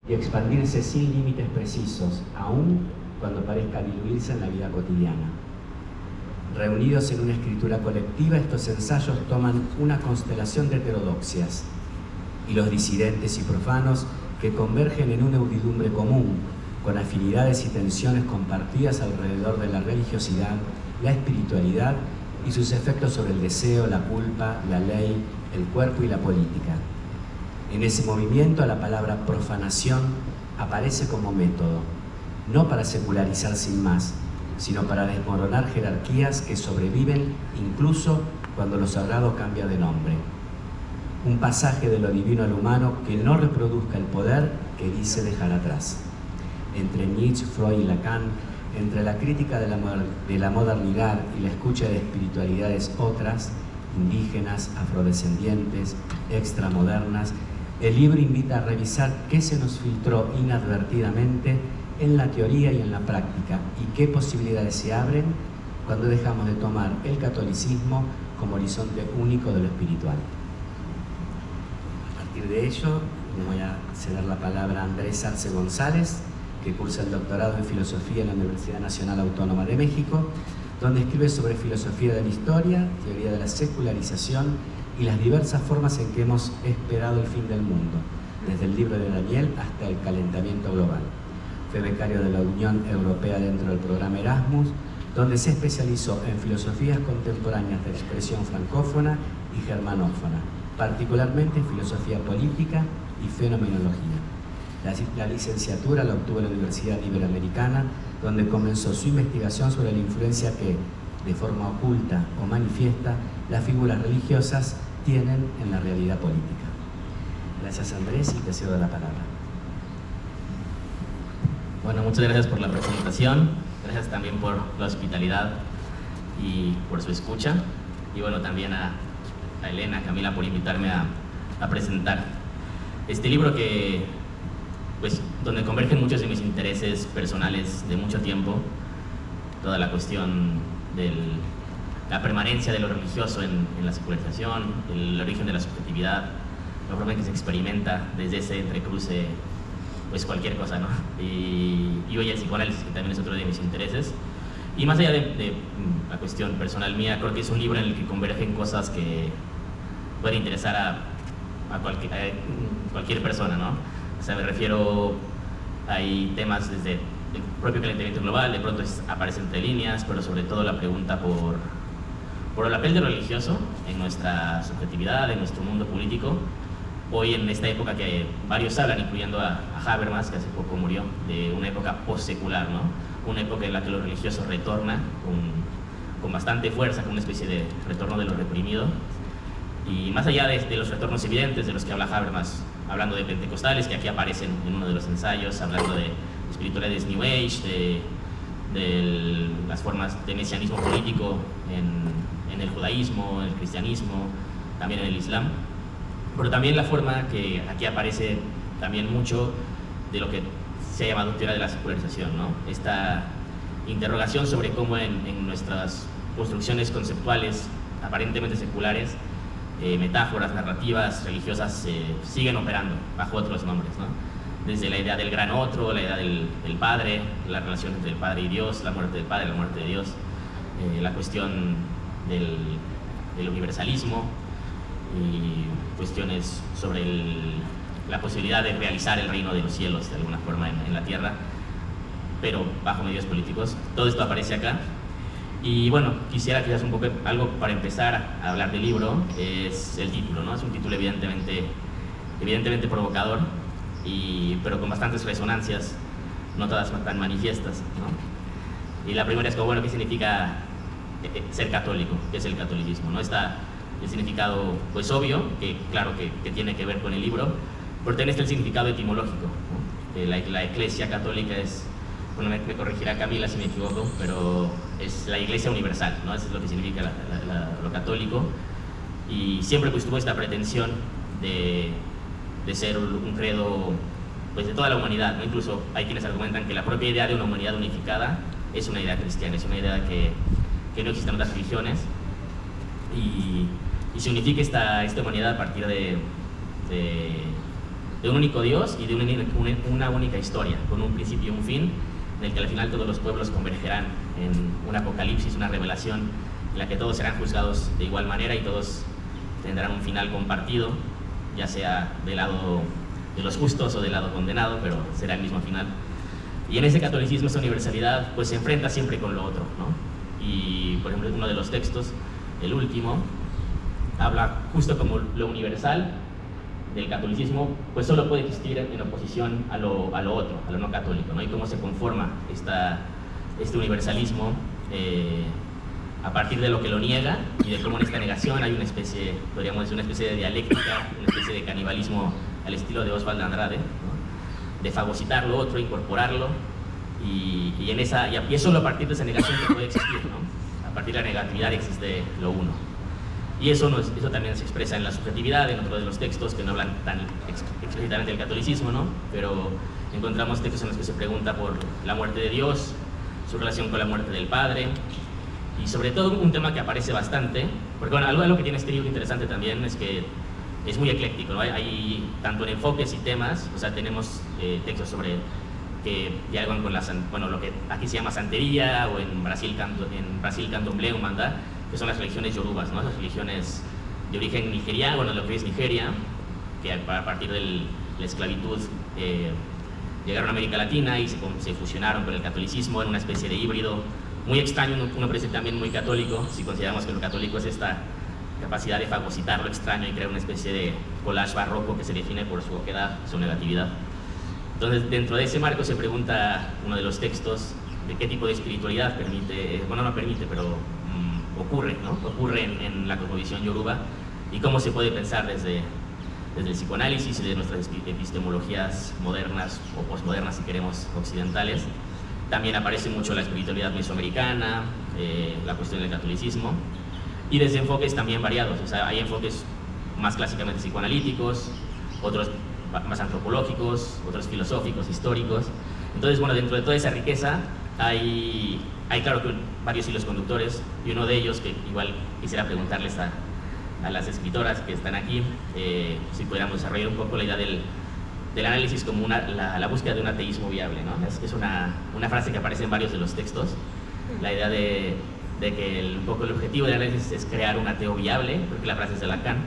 y expandirse sin límites precisos, aun cuando parezca diluirse en la vida cotidiana. Reunidos en una escritura colectiva, estos ensayos toman una constelación de heterodoxias, y los disidentes y profanos que convergen en una audidumbre común, con afinidades y tensiones compartidas alrededor de la religiosidad, la espiritualidad y sus efectos sobre el deseo, la culpa, la ley, el cuerpo y la política. En ese movimiento la palabra profanación aparece como método, no para secularizar sin más, sino para desmoronar jerarquías que sobreviven incluso cuando lo sagrado cambia de nombre. Un pasaje de lo divino al humano que no reproduzca el poder que dice dejar atrás. Entre Nietzsche, Freud y Lacan, entre la crítica de la modernidad y la escucha de espiritualidades otras, indígenas, afrodescendientes, extramodernas, el libro invita a revisar qué se nos filtró inadvertidamente en la teoría y en la práctica y qué posibilidades se abren cuando dejamos de tomar el catolicismo como horizonte único de lo espiritual. A partir de ello, le voy a ceder la palabra a Andrés Arce González, que cursa el doctorado en Filosofía en la Universidad Nacional Autónoma de México, donde escribe sobre filosofía de la historia, teoría de la secularización y las diversas formas en que hemos esperado el fin del mundo, desde el libro de Daniel hasta el calentamiento global. Fue becario de la Unión Europea dentro del programa Erasmus, donde se especializó en filosofías contemporáneas de expresión francófona y germanófona, particularmente en filosofía política y fenomenología. La licenciatura la obtuvo en la Universidad Iberoamericana, donde comenzó su investigación sobre la influencia que, de forma oculta o manifiesta, las figuras religiosas tienen en la realidad política. Gracias, Andrés, y te cedo la palabra. Bueno, muchas gracias por la presentación, gracias también por la hospitalidad y por su escucha, y bueno, también a Elena, a Camila por invitarme a presentar este libro que, pues, donde convergen muchos de mis intereses personales de mucho tiempo, toda la cuestión de la permanencia de lo religioso en la secularización, el origen de la subjetividad, la forma en que se experimenta desde ese entrecruce, pues cualquier cosa, ¿no? Y hoy el psicoanálisis, que también es otro de mis intereses. Y más allá de la cuestión personal mía, creo que es un libro en el que convergen cosas que pueden interesar a cualquier persona, ¿no? O sea, me refiero, hay temas desde el propio calentamiento global, de pronto aparece entre líneas, pero sobre todo la pregunta por el papel de lo religioso en nuestra subjetividad, en nuestro mundo político. Hoy, en esta época que varios hablan, incluyendo a Habermas, que hace poco murió, de una época post-secular, ¿no? Una época en la que lo religioso retorna con bastante fuerza, con una especie de retorno de lo reprimido. Y más allá de los retornos evidentes de los que habla Habermas, hablando de pentecostales, que aquí aparecen en uno de los ensayos, hablando de espiritualidades New Age, de las formas de mesianismo político en el judaísmo, en el cristianismo, también en el islam, pero también la forma que aquí aparece también mucho de lo que se ha llamado teoría de la secularización, ¿no? Esta interrogación sobre cómo en nuestras construcciones conceptuales aparentemente seculares, metáforas, narrativas religiosas siguen operando bajo otros nombres, ¿no? Desde la idea del gran otro, la idea del Padre, la relación entre el Padre y Dios, la muerte del Padre, la muerte de Dios, la cuestión del universalismo y cuestiones sobre la posibilidad de realizar el reino de los cielos de alguna forma en la tierra, pero bajo medios políticos. Todo esto aparece acá. Y bueno, quisiera quizás un poco algo para empezar a hablar del libro, es el título, ¿no? Es un título evidentemente provocador, pero con bastantes resonancias, no todas tan manifiestas, ¿no? Y la primera es como, bueno, ¿qué significa ser católico? ¿Qué es el catolicismo? ¿No? Está el significado, pues obvio, que claro que tiene que ver con el libro, pero también está el significado etimológico, ¿no? La Iglesia católica es, bueno, me corregirá Camila si me equivoco, pero es la Iglesia universal, ¿no? Eso es lo que significa lo católico, y siempre pues tuvo esta pretensión de ser un credo, pues, de toda la humanidad, ¿no? Incluso hay quienes argumentan que la propia idea de una humanidad unificada es una idea cristiana, es una idea que no existen otras religiones, y se unifica esta humanidad a partir de de un único Dios y de una única historia, con un principio y un fin, en el que al final todos los pueblos convergerán en un apocalipsis, una revelación en la que todos serán juzgados de igual manera y todos tendrán un final compartido, ya sea del lado de los justos o del lado condenado, pero será el mismo final. Y en ese catolicismo, esa universalidad, pues se enfrenta siempre con lo otro, ¿no? Y, por ejemplo, uno de los textos, el último, habla justo como lo universal del catolicismo, pues solo puede existir en oposición a lo otro, a lo no católico, ¿no? Y cómo se conforma este universalismo a partir de lo que lo niega y de cómo en esta negación hay una especie, podríamos decir, una especie de dialéctica, una especie de canibalismo al estilo de Oswald de Andrade, ¿no? De fagocitar lo otro, incorporarlo, y es solo a partir de esa negación que puede existir, ¿no? A partir de la negatividad existe lo uno. Y eso también se expresa en la subjetividad, en otro de los textos que no hablan tan explícitamente del catolicismo, ¿no? Pero encontramos textos en los que se pregunta por la muerte de Dios, su relación con la muerte del Padre, y sobre todo un tema que aparece bastante, porque bueno, algo que tiene este libro interesante también es que es muy ecléctico, ¿no? Hay tanto en enfoques y temas, o sea, tenemos textos sobre que dialogan con lo que aquí se llama santería, o en Brasil candomblé, umbanda, que son las religiones yorubas, ¿no? Las religiones de origen nigeriano, bueno, lo que es Nigeria, que a partir de la esclavitud llegaron a América Latina y se fusionaron con el catolicismo en una especie de híbrido muy extraño, uno parece también muy católico, si consideramos que lo católico es esta capacidad de fagocitar lo extraño y crear una especie de collage barroco que se define por su oquedad, su negatividad. Entonces, dentro de ese marco se pregunta uno de los textos de qué tipo de espiritualidad ocurre, ¿no? Ocurre en la cosmovisión yoruba, y cómo se puede pensar desde el psicoanálisis y de nuestras epistemologías modernas o posmodernas, si queremos, occidentales. También aparece mucho la espiritualidad mesoamericana, la cuestión del catolicismo, y desde enfoques también variados. O sea, hay enfoques más clásicamente psicoanalíticos, otros más antropológicos, otros filosóficos, históricos. Entonces, bueno, dentro de toda esa riqueza hay claro que varios hilos conductores, y uno de ellos que igual quisiera preguntarles a las escritoras que están aquí, si pudiéramos desarrollar un poco la idea del análisis como la búsqueda de un ateísmo viable, ¿no? Es una frase que aparece en varios de los textos, la idea de que un poco el objetivo del análisis es crear un ateo viable, porque la frase es de Lacan,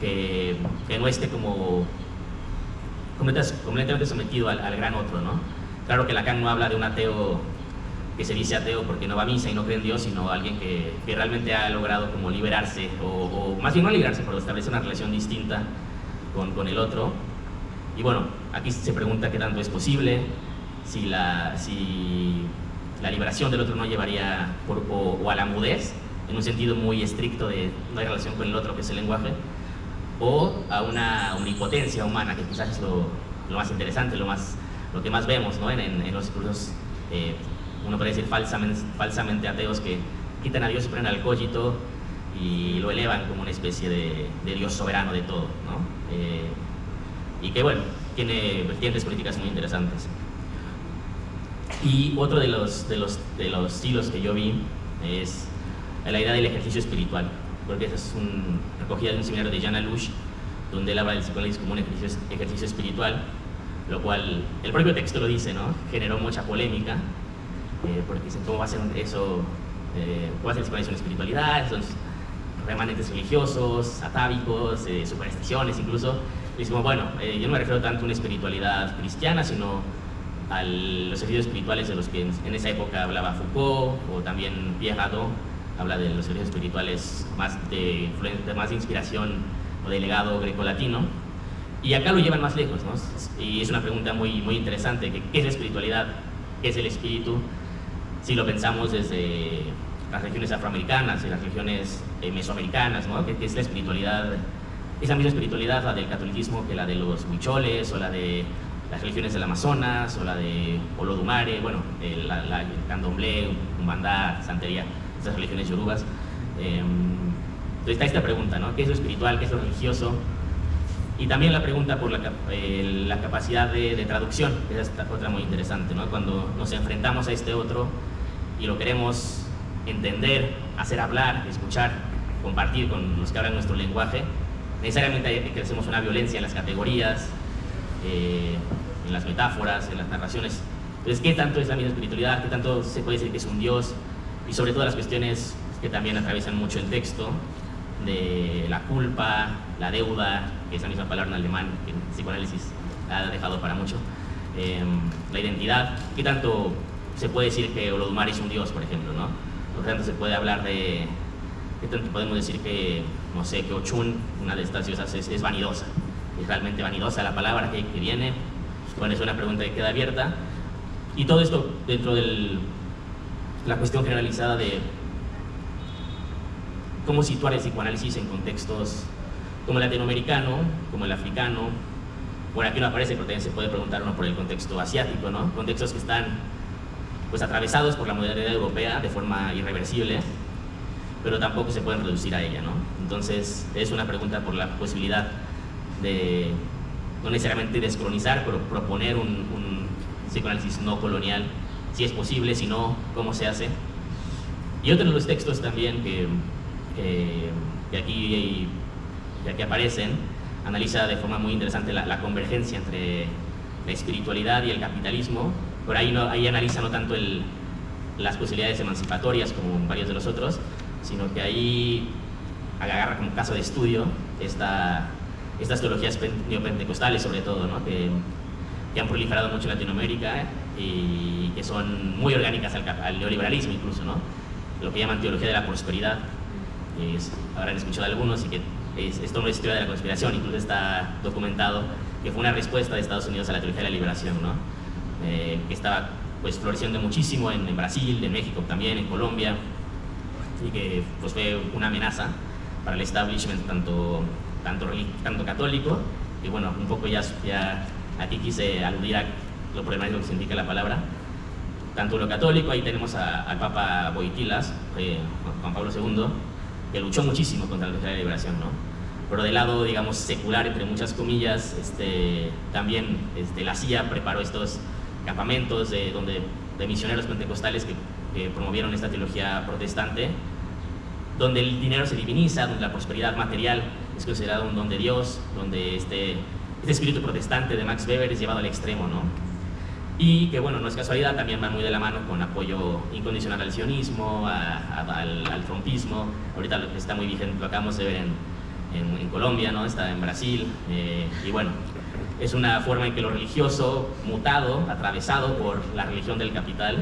que no esté como completamente sometido al gran otro, ¿no? Claro que Lacan no habla de un ateo que se dice ateo porque no va a misa y no cree en Dios, sino alguien que realmente ha logrado como liberarse, o más bien no liberarse, pero establecer una relación distinta con el otro. Y bueno, aquí se pregunta qué tanto es posible, si la liberación del otro no llevaría o a la mudez, en un sentido muy estricto de no hay relación con el otro, que es el lenguaje, o a una omnipotencia humana, que quizás es lo más interesante, lo que más vemos, ¿no? en los discursos, uno puede decir falsamente ateos, que quitan a Dios y ponen al cogito y lo elevan como una especie de Dios soberano de todo, ¿no? Y que bueno, tiene vertientes políticas muy interesantes. Y otro de los hilos que yo vi es la idea del ejercicio espiritual, porque esa es recogida de un seminario de Jan Alush, donde él habla del psicoanálisis como un ejercicio espiritual, lo cual el propio texto lo dice, ¿no? Generó mucha polémica, porque dicen, ¿cómo va a ser eso? ¿Cómo va a ser el psicoanálisis una espiritualidad? Son remanentes religiosos, atávicos, supersticiones incluso. Y es como, bueno, yo no me refiero tanto a una espiritualidad cristiana, sino a los ejercicios espirituales de los que en esa época hablaba Foucault, o también Pierre Hadot habla de los ejercicios espirituales más de inspiración o de legado grecolatino. Y acá lo llevan más lejos, ¿no? Y es una pregunta muy, muy interesante, ¿qué es la espiritualidad? ¿Qué es el espíritu? Si lo pensamos desde las religiones afroamericanas y las religiones mesoamericanas, ¿no? ¿Qué es la espiritualidad? Esa misma espiritualidad, la del catolicismo, que la de los huicholes, o la de las religiones del Amazonas, o la de Olodumare, bueno, el candomblé, umbanda, santería, esas religiones yorubas. Entonces está esta pregunta, ¿no? ¿Qué es lo espiritual? ¿Qué es lo religioso? Y también la pregunta por la capacidad de traducción, que es otra muy interesante, ¿no? Cuando nos enfrentamos a este otro y lo queremos entender, hacer hablar, escuchar, compartir con los que hablan nuestro lenguaje, necesariamente ejercemos una violencia en las categorías, en las metáforas, en las narraciones. Entonces, ¿qué tanto es la misma espiritualidad? ¿Qué tanto se puede decir que es un Dios? Y sobre todo las cuestiones que también atraviesan mucho el texto, de la culpa, la deuda, que es la misma palabra en alemán que en psicoanálisis ha dejado para mucho, la identidad. ¿Qué tanto se puede decir que Olodumare es un Dios, por ejemplo, ¿no? Por tanto, se puede hablar de... ¿Qué tanto podemos decir que, no sé, que Ochun, una de estas diosas, es vanidosa? ¿Es realmente vanidosa la palabra que viene? Bueno, es una pregunta que queda abierta. Y todo esto dentro de la cuestión generalizada de cómo situar el psicoanálisis en contextos como el latinoamericano, como el africano. Bueno, aquí no aparece, pero también se puede preguntar uno por el contexto asiático, ¿no? Contextos que están pues atravesados por la modernidad europea de forma irreversible, pero tampoco se pueden reducir a ella, ¿no? Entonces, es una pregunta por la posibilidad de, no necesariamente descolonizar, pero proponer un psicoanálisis no colonial, si es posible, si no, cómo se hace. Y otro de los textos también que aquí aparecen, analiza de forma muy interesante la convergencia entre la espiritualidad y el capitalismo. Por ahí, ahí analiza no tanto las posibilidades emancipatorias como varios de los otros, sino que ahí agarra como caso de estudio estas teologías neopentecostales, sobre todo, ¿no? que han proliferado mucho en Latinoamérica y que son muy orgánicas al neoliberalismo incluso, ¿no? Lo que llaman teología de la prosperidad. Habrán escuchado algunos, y que esto no es teoría de la conspiración, incluso está documentado que fue una respuesta de Estados Unidos a la teología de la liberación, ¿no? Que estaba pues floreciendo muchísimo en Brasil, en México también, en Colombia, y que pues fue una amenaza para el establishment tanto católico, y bueno, un poco ya aquí quise aludir a lo problemático que significa la palabra, tanto lo católico. Ahí tenemos al Papa Wojtylas, Juan Pablo II, que luchó muchísimo contra la teología de la liberación, ¿no? Pero del lado, digamos, secular, entre muchas comillas, también la CIA preparó estos campamentos de misioneros pentecostales que promovieron esta teología protestante, donde el dinero se diviniza, donde la prosperidad material es considerada un don de Dios, donde este espíritu protestante de Max Weber es llevado al extremo, ¿no? Y que, bueno, no es casualidad, también van muy de la mano con apoyo incondicional al sionismo, al trumpismo. Ahorita lo que está muy vigente, lo acabamos de ver en Colombia, ¿no? Está en Brasil, y bueno, es una forma en que lo religioso, mutado, atravesado por la religión del capital,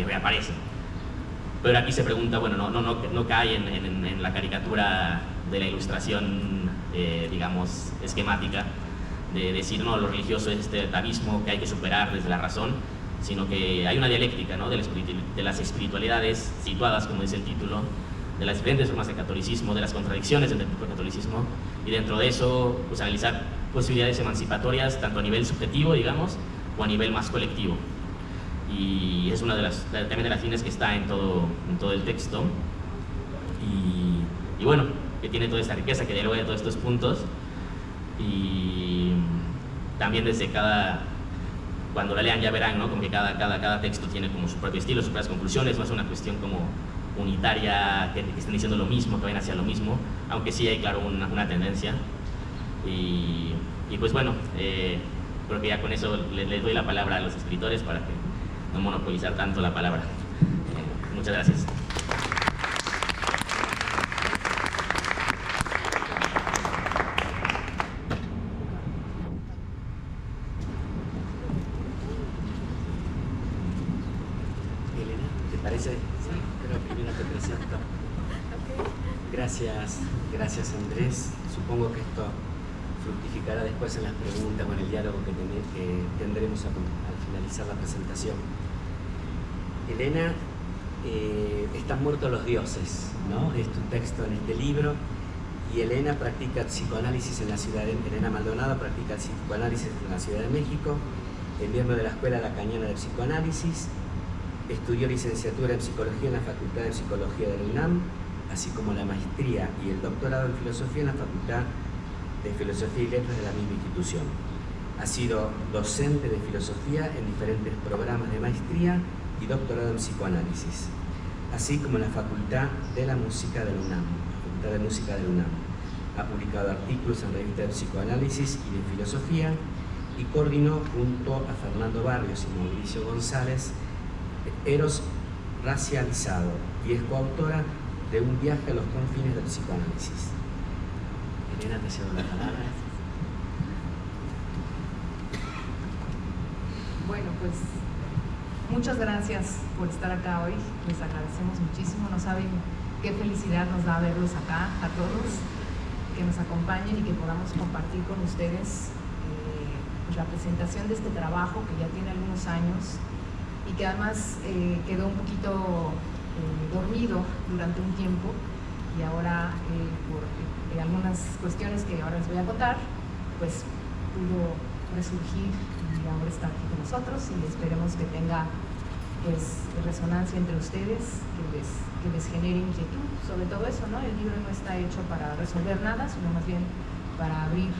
reaparece. Pero aquí se pregunta, bueno, no cae en la caricatura de la ilustración, digamos, esquemática, de decir, no, lo religioso es este atavismo que hay que superar desde la razón, sino que hay una dialéctica, ¿no? de las espiritualidades situadas, como dice el título, de las diferentes formas de catolicismo, de las contradicciones del propio catolicismo, y dentro de eso, pues analizar posibilidades emancipatorias, tanto a nivel subjetivo, digamos, o a nivel más colectivo. Y es una también de las líneas que está en todo el texto, y bueno, que tiene toda esta riqueza, que dialoga de todos estos puntos, y también cuando la lean ya verán, ¿no? Como que cada texto tiene como su propio estilo, sus propias conclusiones, no es una cuestión como unitaria, que estén diciendo lo mismo, que vayan hacia lo mismo, aunque sí hay, claro, una tendencia. Y pues bueno, creo que ya con eso les doy la palabra a los escritores para que no monopolizar tanto la palabra. Muchas gracias. Elena, ¿te parece? Sí, pero primero te presento. Gracias Andrés. Supongo que esto fructificará después en las preguntas o en el diálogo que tendremos al finalizar la presentación. Elena, Están muertos los dioses, ¿no? Es tu texto en este libro. Y Elena practica psicoanálisis en la ciudad de Elena Maldonado practica el psicoanálisis en la Ciudad de México, es miembro de la Escuela Lacaniana de Psicoanálisis, estudió licenciatura en Psicología en la Facultad de Psicología de la UNAM, así como la maestría y el doctorado en Filosofía en la Facultad de Filosofía y Letras de la misma institución. Ha sido docente de filosofía en diferentes programas de maestría y doctorado en psicoanálisis, así como en la Facultad de la Música de la UNAM, ha publicado artículos en revistas de psicoanálisis y de filosofía, y coordinó junto a Fernando Barrios y Mauricio González Eros Racializado, y es coautora de Un viaje a los confines del psicoanálisis. Elena, te cedo la palabra. Bueno, pues muchas gracias por estar acá hoy, les agradecemos muchísimo, no saben qué felicidad nos da verlos acá, a todos, que nos acompañen y que podamos compartir con ustedes pues la presentación de este trabajo que ya tiene algunos años y que además quedó un poquito dormido durante un tiempo, y ahora por algunas cuestiones que ahora les voy a contar, pues pudo resurgir y ahora está aquí con nosotros, y esperemos que tenga pues resonancia entre ustedes, que les genere inquietud sobre todo eso, ¿no? El libro no está hecho para resolver nada, sino más bien para abrir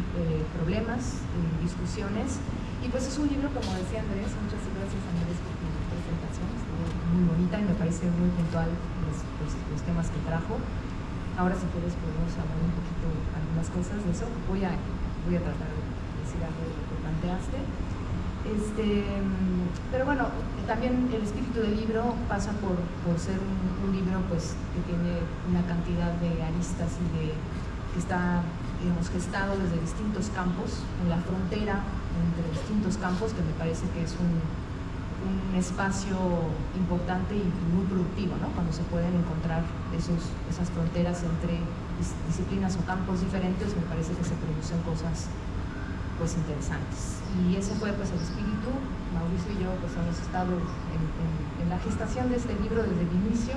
problemas, discusiones, y pues es un libro, como decía Andrés, muchas gracias Andrés por tu presentación, estuvo muy bonita y me parece muy puntual los temas que trajo. Ahora si quieres podemos hablar un poquito algunas cosas de eso, voy a tratar de decir algo de lo que planteaste. Pero bueno, también el espíritu del libro pasa por ser un libro pues que tiene una cantidad de aristas y que está, digamos, gestado desde distintos campos, en la frontera entre distintos campos, que me parece que es un espacio importante y muy productivo, ¿no? Cuando se pueden encontrar esas fronteras entre disciplinas o campos diferentes, me parece que se producen cosas pues interesantes, y ese fue pues el espíritu. Mauricio y yo pues hemos estado en la gestación de este libro desde el inicio,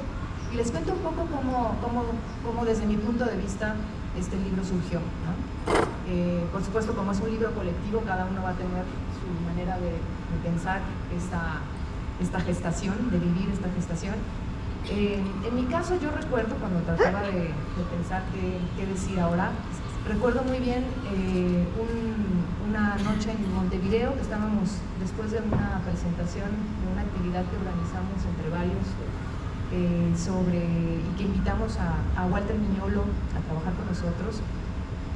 y les cuento un poco cómo desde mi punto de vista este libro surgió, ¿no? Por supuesto, como es un libro colectivo, cada uno va a tener su manera de pensar esta gestación, de vivir esta gestación. En mi caso, yo recuerdo cuando trataba de pensar qué decir ahora, recuerdo muy bien una noche en Montevideo, que estábamos después de una presentación, de una actividad que organizamos entre varios, y que invitamos a Walter Miñolo a trabajar con nosotros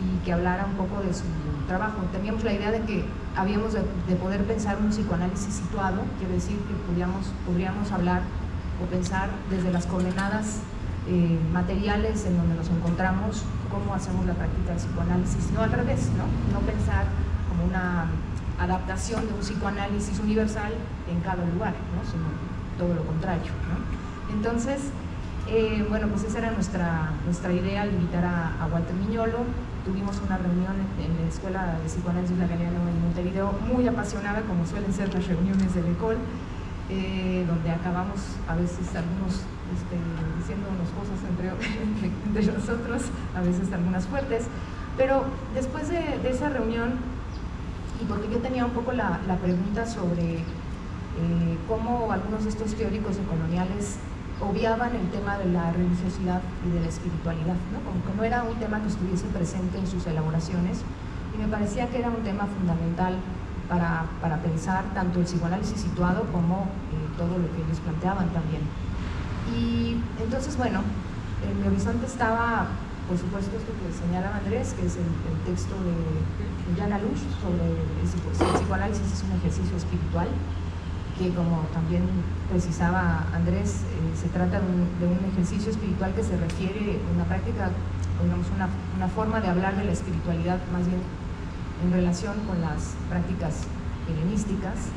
y que hablara un poco de su trabajo. Teníamos la idea de que habíamos de poder pensar un psicoanálisis situado, quiere decir que podríamos hablar o pensar desde las coordenadas materiales en donde nos encontramos, cómo hacemos la práctica del psicoanálisis, no al revés, no pensar como una adaptación de un psicoanálisis universal en cada lugar, ¿no? Sino todo lo contrario, ¿no? Entonces, bueno, pues esa era nuestra idea al invitar a Walter Miñolo. Tuvimos una reunión en la Escuela de Psicoanálisis Lacaniano en Montevideo, muy apasionada, como suelen ser las reuniones del ECOL, donde acabamos a veces algunos diciéndonos cosas entre nosotros, a veces algunas fuertes, pero después de esa reunión, y porque yo tenía un poco la pregunta sobre cómo algunos de estos teóricos coloniales obviaban el tema de la religiosidad y de la espiritualidad, ¿no? Como que no era un tema que estuviese presente en sus elaboraciones, y me parecía que era un tema fundamental para pensar tanto el psicoanálisis situado como todo lo que ellos planteaban también. Y entonces, bueno, en mi horizonte estaba, por supuesto, esto que señalaba Andrés, que es el texto de Jan Alush sobre el psicoanálisis es un ejercicio espiritual, que como también precisaba Andrés, se trata de un ejercicio espiritual que se refiere a una práctica, digamos, una forma de hablar de la espiritualidad más bien en relación con las prácticas helenísticas.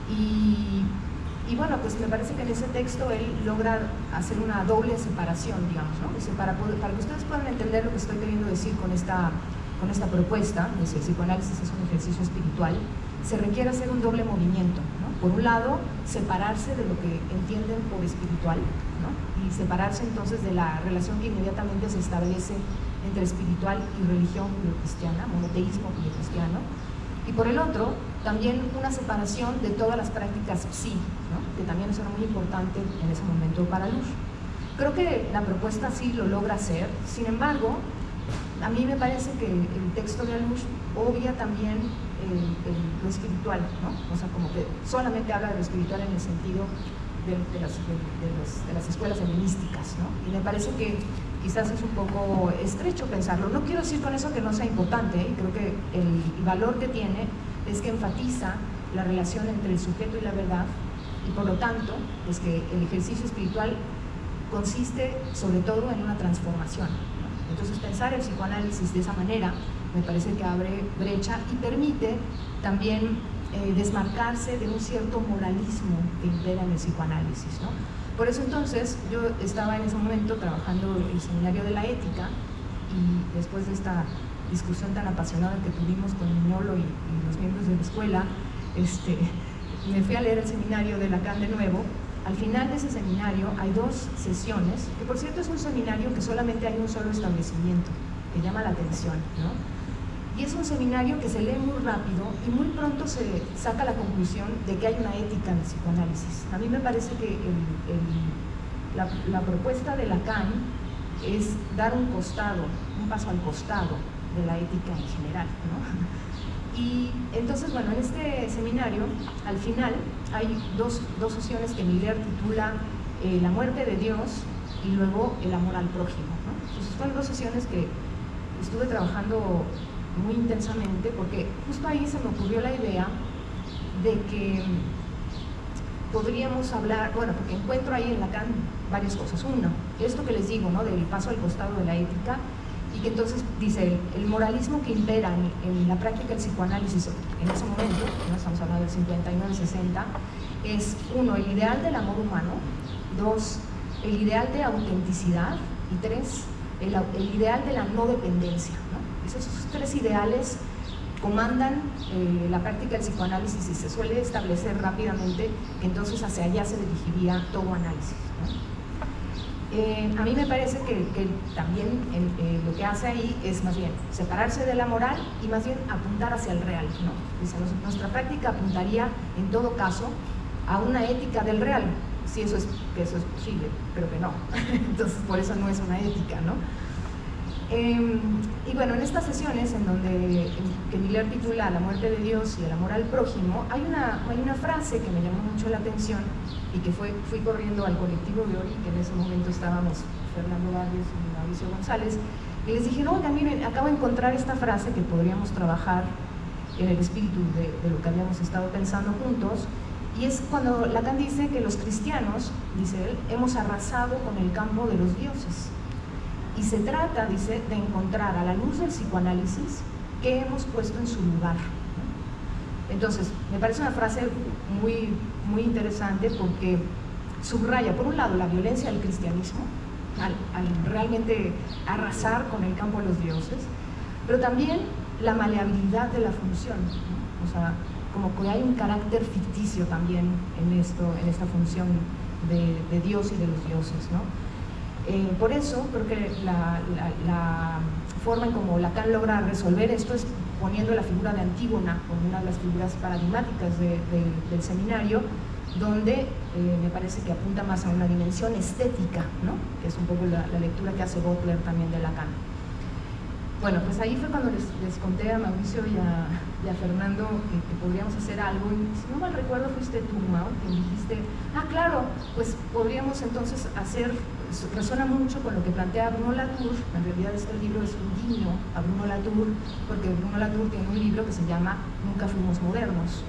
Y bueno, pues me parece que en ese texto él logra hacer una doble separación, digamos, ¿no? Para que ustedes puedan entender lo que estoy queriendo decir con esta propuesta, de que el psicoanálisis es un ejercicio espiritual, se requiere hacer un doble movimiento, ¿no? Por un lado, separarse de lo que entienden por espiritual, ¿no? Y separarse entonces de la relación que inmediatamente se establece entre espiritual y religión judeocristiana, monoteísmo judeocristiano. Y por el otro, también una separación de todas las prácticas psi, ¿no? Que también eso era muy importante en ese momento para Alush. Creo que la propuesta sí lo logra hacer, sin embargo, a mí me parece que el texto de Alush obvia también lo espiritual, ¿no? O sea, como que solamente habla de lo espiritual en el sentido de las escuelas helenísticas, ¿no? Y me parece que quizás es un poco estrecho pensarlo. No quiero decir con eso que no sea importante, ¿eh? Creo que el valor que tiene es que enfatiza la relación entre el sujeto y la verdad, y por lo tanto es que el ejercicio espiritual consiste sobre todo en una transformación, ¿no? Entonces pensar el psicoanálisis de esa manera me parece que abre brecha y permite también desmarcarse de un cierto moralismo que impera en el psicoanálisis, ¿no? Por eso entonces yo estaba en ese momento trabajando el seminario de la ética, y después de esta discusión tan apasionada que tuvimos con Mignolo y los miembros de la escuela, me fui a leer el seminario de Lacan de nuevo. Al final de ese seminario hay 2 sesiones, que por cierto es un seminario que solamente hay un solo establecimiento, que llama la atención, ¿no? Y es un seminario que se lee muy rápido y muy pronto se saca la conclusión de que hay una ética en el psicoanálisis. A mí me parece que la propuesta de Lacan es dar un paso al costado de la ética en general, ¿no? Y entonces, bueno, en este seminario, al final, hay dos sesiones que Miller titula La muerte de Dios y luego el amor al prójimo, ¿no? Entonces fueron 2 sesiones que estuve trabajando muy intensamente, porque justo ahí se me ocurrió la idea de que podríamos hablar, bueno, porque encuentro ahí en Lacan varias cosas. Uno, esto que les digo, ¿no?, del paso al costado de la ética, y que entonces dice, el moralismo que impera en la práctica del psicoanálisis en ese momento, ¿no?, estamos hablando del 59-60, es 1, el ideal del amor humano; 2, el ideal de autenticidad; y 3, el ideal de la no dependencia, ¿no? Esos 3 ideales comandan la práctica del psicoanálisis, y se suele establecer rápidamente que entonces hacia allá se dirigiría todo análisis, ¿no? A mí me parece que también lo que hace ahí es más bien separarse de la moral y más bien apuntar hacia el real, ¿no? Dice, nuestra práctica apuntaría en todo caso a una ética del real, si eso es posible, pero que no. Entonces por eso no es una ética, ¿no? Y bueno, en estas sesiones en donde que Miller titula La muerte de Dios y el amor al prójimo, hay una frase que me llamó mucho la atención y que fui corriendo al colectivo de Ori, que en ese momento estábamos Fernando Barrios y Mauricio González, y les dije, no, miren, acabo de encontrar esta frase que podríamos trabajar en el espíritu de lo que habíamos estado pensando juntos, y es cuando Lacan dice que los cristianos, dice él, hemos arrasado con el campo de los dioses. Y se trata, dice, de encontrar a la luz del psicoanálisis qué hemos puesto en su lugar. Entonces, me parece una frase muy, muy interesante porque subraya, por un lado, la violencia del cristianismo, al realmente arrasar con el campo de los dioses, pero también la maleabilidad de la función, ¿no? O sea, como que hay un carácter ficticio también en esta función de Dios y de los dioses, ¿no? Por eso creo que la forma en como Lacan logra resolver esto es poniendo la figura de Antígona como una de las figuras paradigmáticas del seminario, donde me parece que apunta más a una dimensión estética, ¿no?, que es un poco la lectura que hace Butler también de Lacan. Bueno, pues ahí fue cuando les conté a Mauricio y a Fernando que podríamos hacer algo, y si no mal recuerdo fuiste tú, Mau, quien dijiste, claro, pues podríamos entonces hacer, resuena mucho con lo que plantea Bruno Latour. En realidad este libro es un guiño a Bruno Latour, porque Bruno Latour tiene un libro que se llama Nunca fuimos modernos,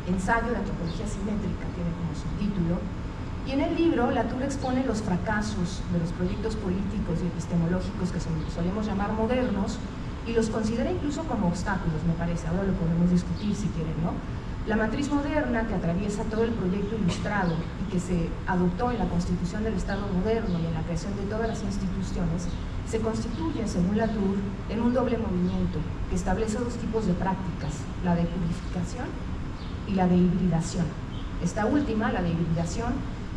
ensayo de antropología simétrica, tiene como subtítulo. Y en el libro, Latour expone los fracasos de los proyectos políticos y epistemológicos que solemos llamar modernos, y los considera incluso como obstáculos, me parece. Ahora lo podemos discutir si quieren, ¿no? La matriz moderna que atraviesa todo el proyecto ilustrado y que se adoptó en la constitución del Estado moderno y en la creación de todas las instituciones, se constituye, según Latour, en un doble movimiento que establece 2 tipos de prácticas, la de purificación y la de hibridación. Esta última, la de hibridación,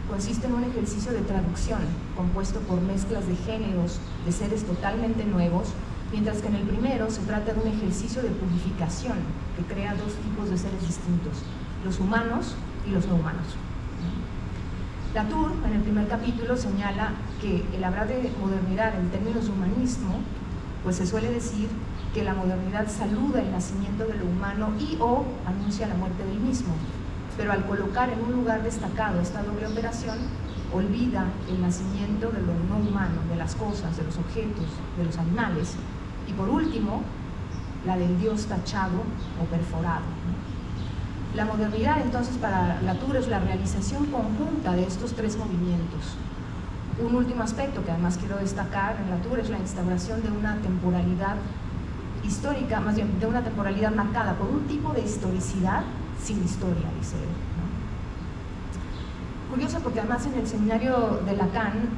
consiste en un ejercicio de traducción compuesto por mezclas de géneros de seres totalmente nuevos, mientras que en el primero se trata de un ejercicio de purificación que crea 2 tipos de seres distintos, los humanos y los no humanos. Latour, en el primer capítulo, señala que el hablar de modernidad en términos de humanismo, pues se suele decir que la modernidad saluda el nacimiento de lo humano y o anuncia la muerte del mismo. Pero al colocar en un lugar destacado esta doble operación, olvida el nacimiento de lo no humano, de las cosas, de los objetos, de los animales, y por último, la del Dios tachado o perforado, ¿no? La modernidad, entonces, para Latour es la realización conjunta de estos tres movimientos. Un último aspecto que además quiero destacar en Latour es la instauración de una temporalidad histórica, más bien de una temporalidad marcada por un tipo de historicidad sin historia, dice él, ¿no? Curioso porque además en el seminario de Lacan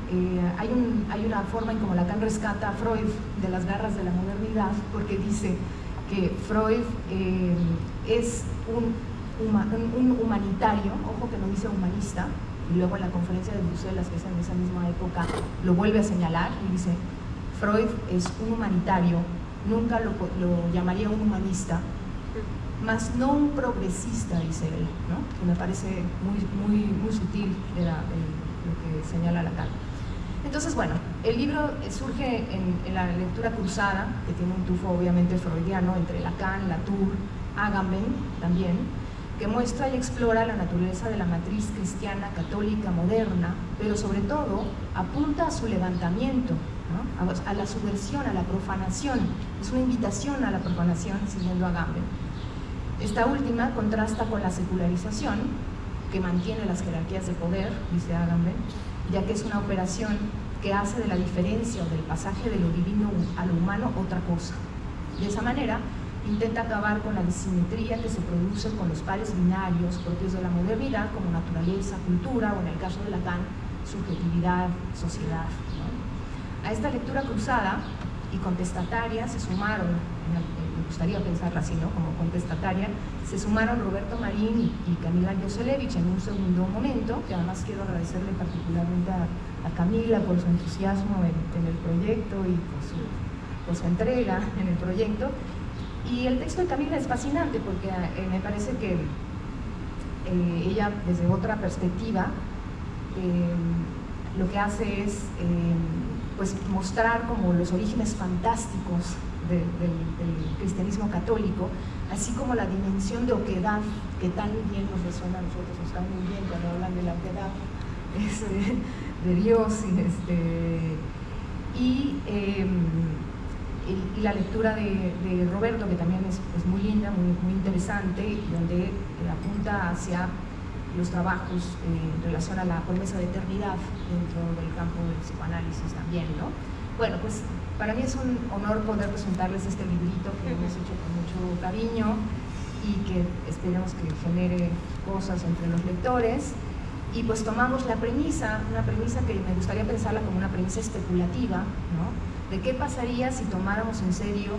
hay una forma en como Lacan rescata a Freud de las garras de la modernidad, porque dice que Freud es un humanitario, ojo que no dice humanista, y luego en la conferencia de Bruselas, que es en esa misma época, lo vuelve a señalar y dice: Freud es un humanitario, nunca lo llamaría un humanista, más no un progresista, dice él, ¿no? Que me parece muy sutil de lo que señala Lacan. Entonces, bueno, el libro surge en la lectura cruzada, que tiene un tufo obviamente freudiano entre Lacan, Latour, Agamben también, que muestra y explora la naturaleza de la matriz cristiana, católica, moderna, pero sobre todo apunta a su levantamiento, ¿no? A la subversión, a la profanación. Es una invitación a la profanación, siguiendo a Agamben. Esta última contrasta con la secularización, que mantiene las jerarquías de poder, dice Agamben, ya que es una operación que hace de la diferencia o del pasaje de lo divino a lo humano otra cosa. De esa manera, intenta acabar con la disimetría que se produce con los pares binarios propios de la modernidad, como naturaleza, cultura, o en el caso de Lacan, subjetividad, sociedad, ¿no? A esta lectura cruzada y contestataria se sumaron, me gustaría pensarla así, ¿no? Como contestataria, se sumaron Roberto Marín y Camila Yoselevich en un segundo momento, que además quiero agradecerle particularmente a Camila por su entusiasmo en el proyecto y por su entrega en el proyecto. Y el texto de Camila es fascinante porque me parece que ella, desde otra perspectiva, lo que hace es pues mostrar como los orígenes fantásticos del cristianismo católico, así como la dimensión de oquedad que tan bien nos resuena a nosotros, nos cae muy bien cuando hablan de la oquedad de Dios, y la lectura de Roberto, que también es muy linda, muy interesante, y donde apunta hacia los trabajos en relación a la promesa de eternidad dentro del campo del psicoanálisis también, ¿no? Bueno, pues para mí es un honor poder presentarles este librito que hemos hecho con mucho cariño y que esperemos que genere cosas entre los lectores. Y pues tomamos la premisa, una premisa que me gustaría pensarla como una premisa especulativa, ¿no? De qué pasaría si tomáramos en serio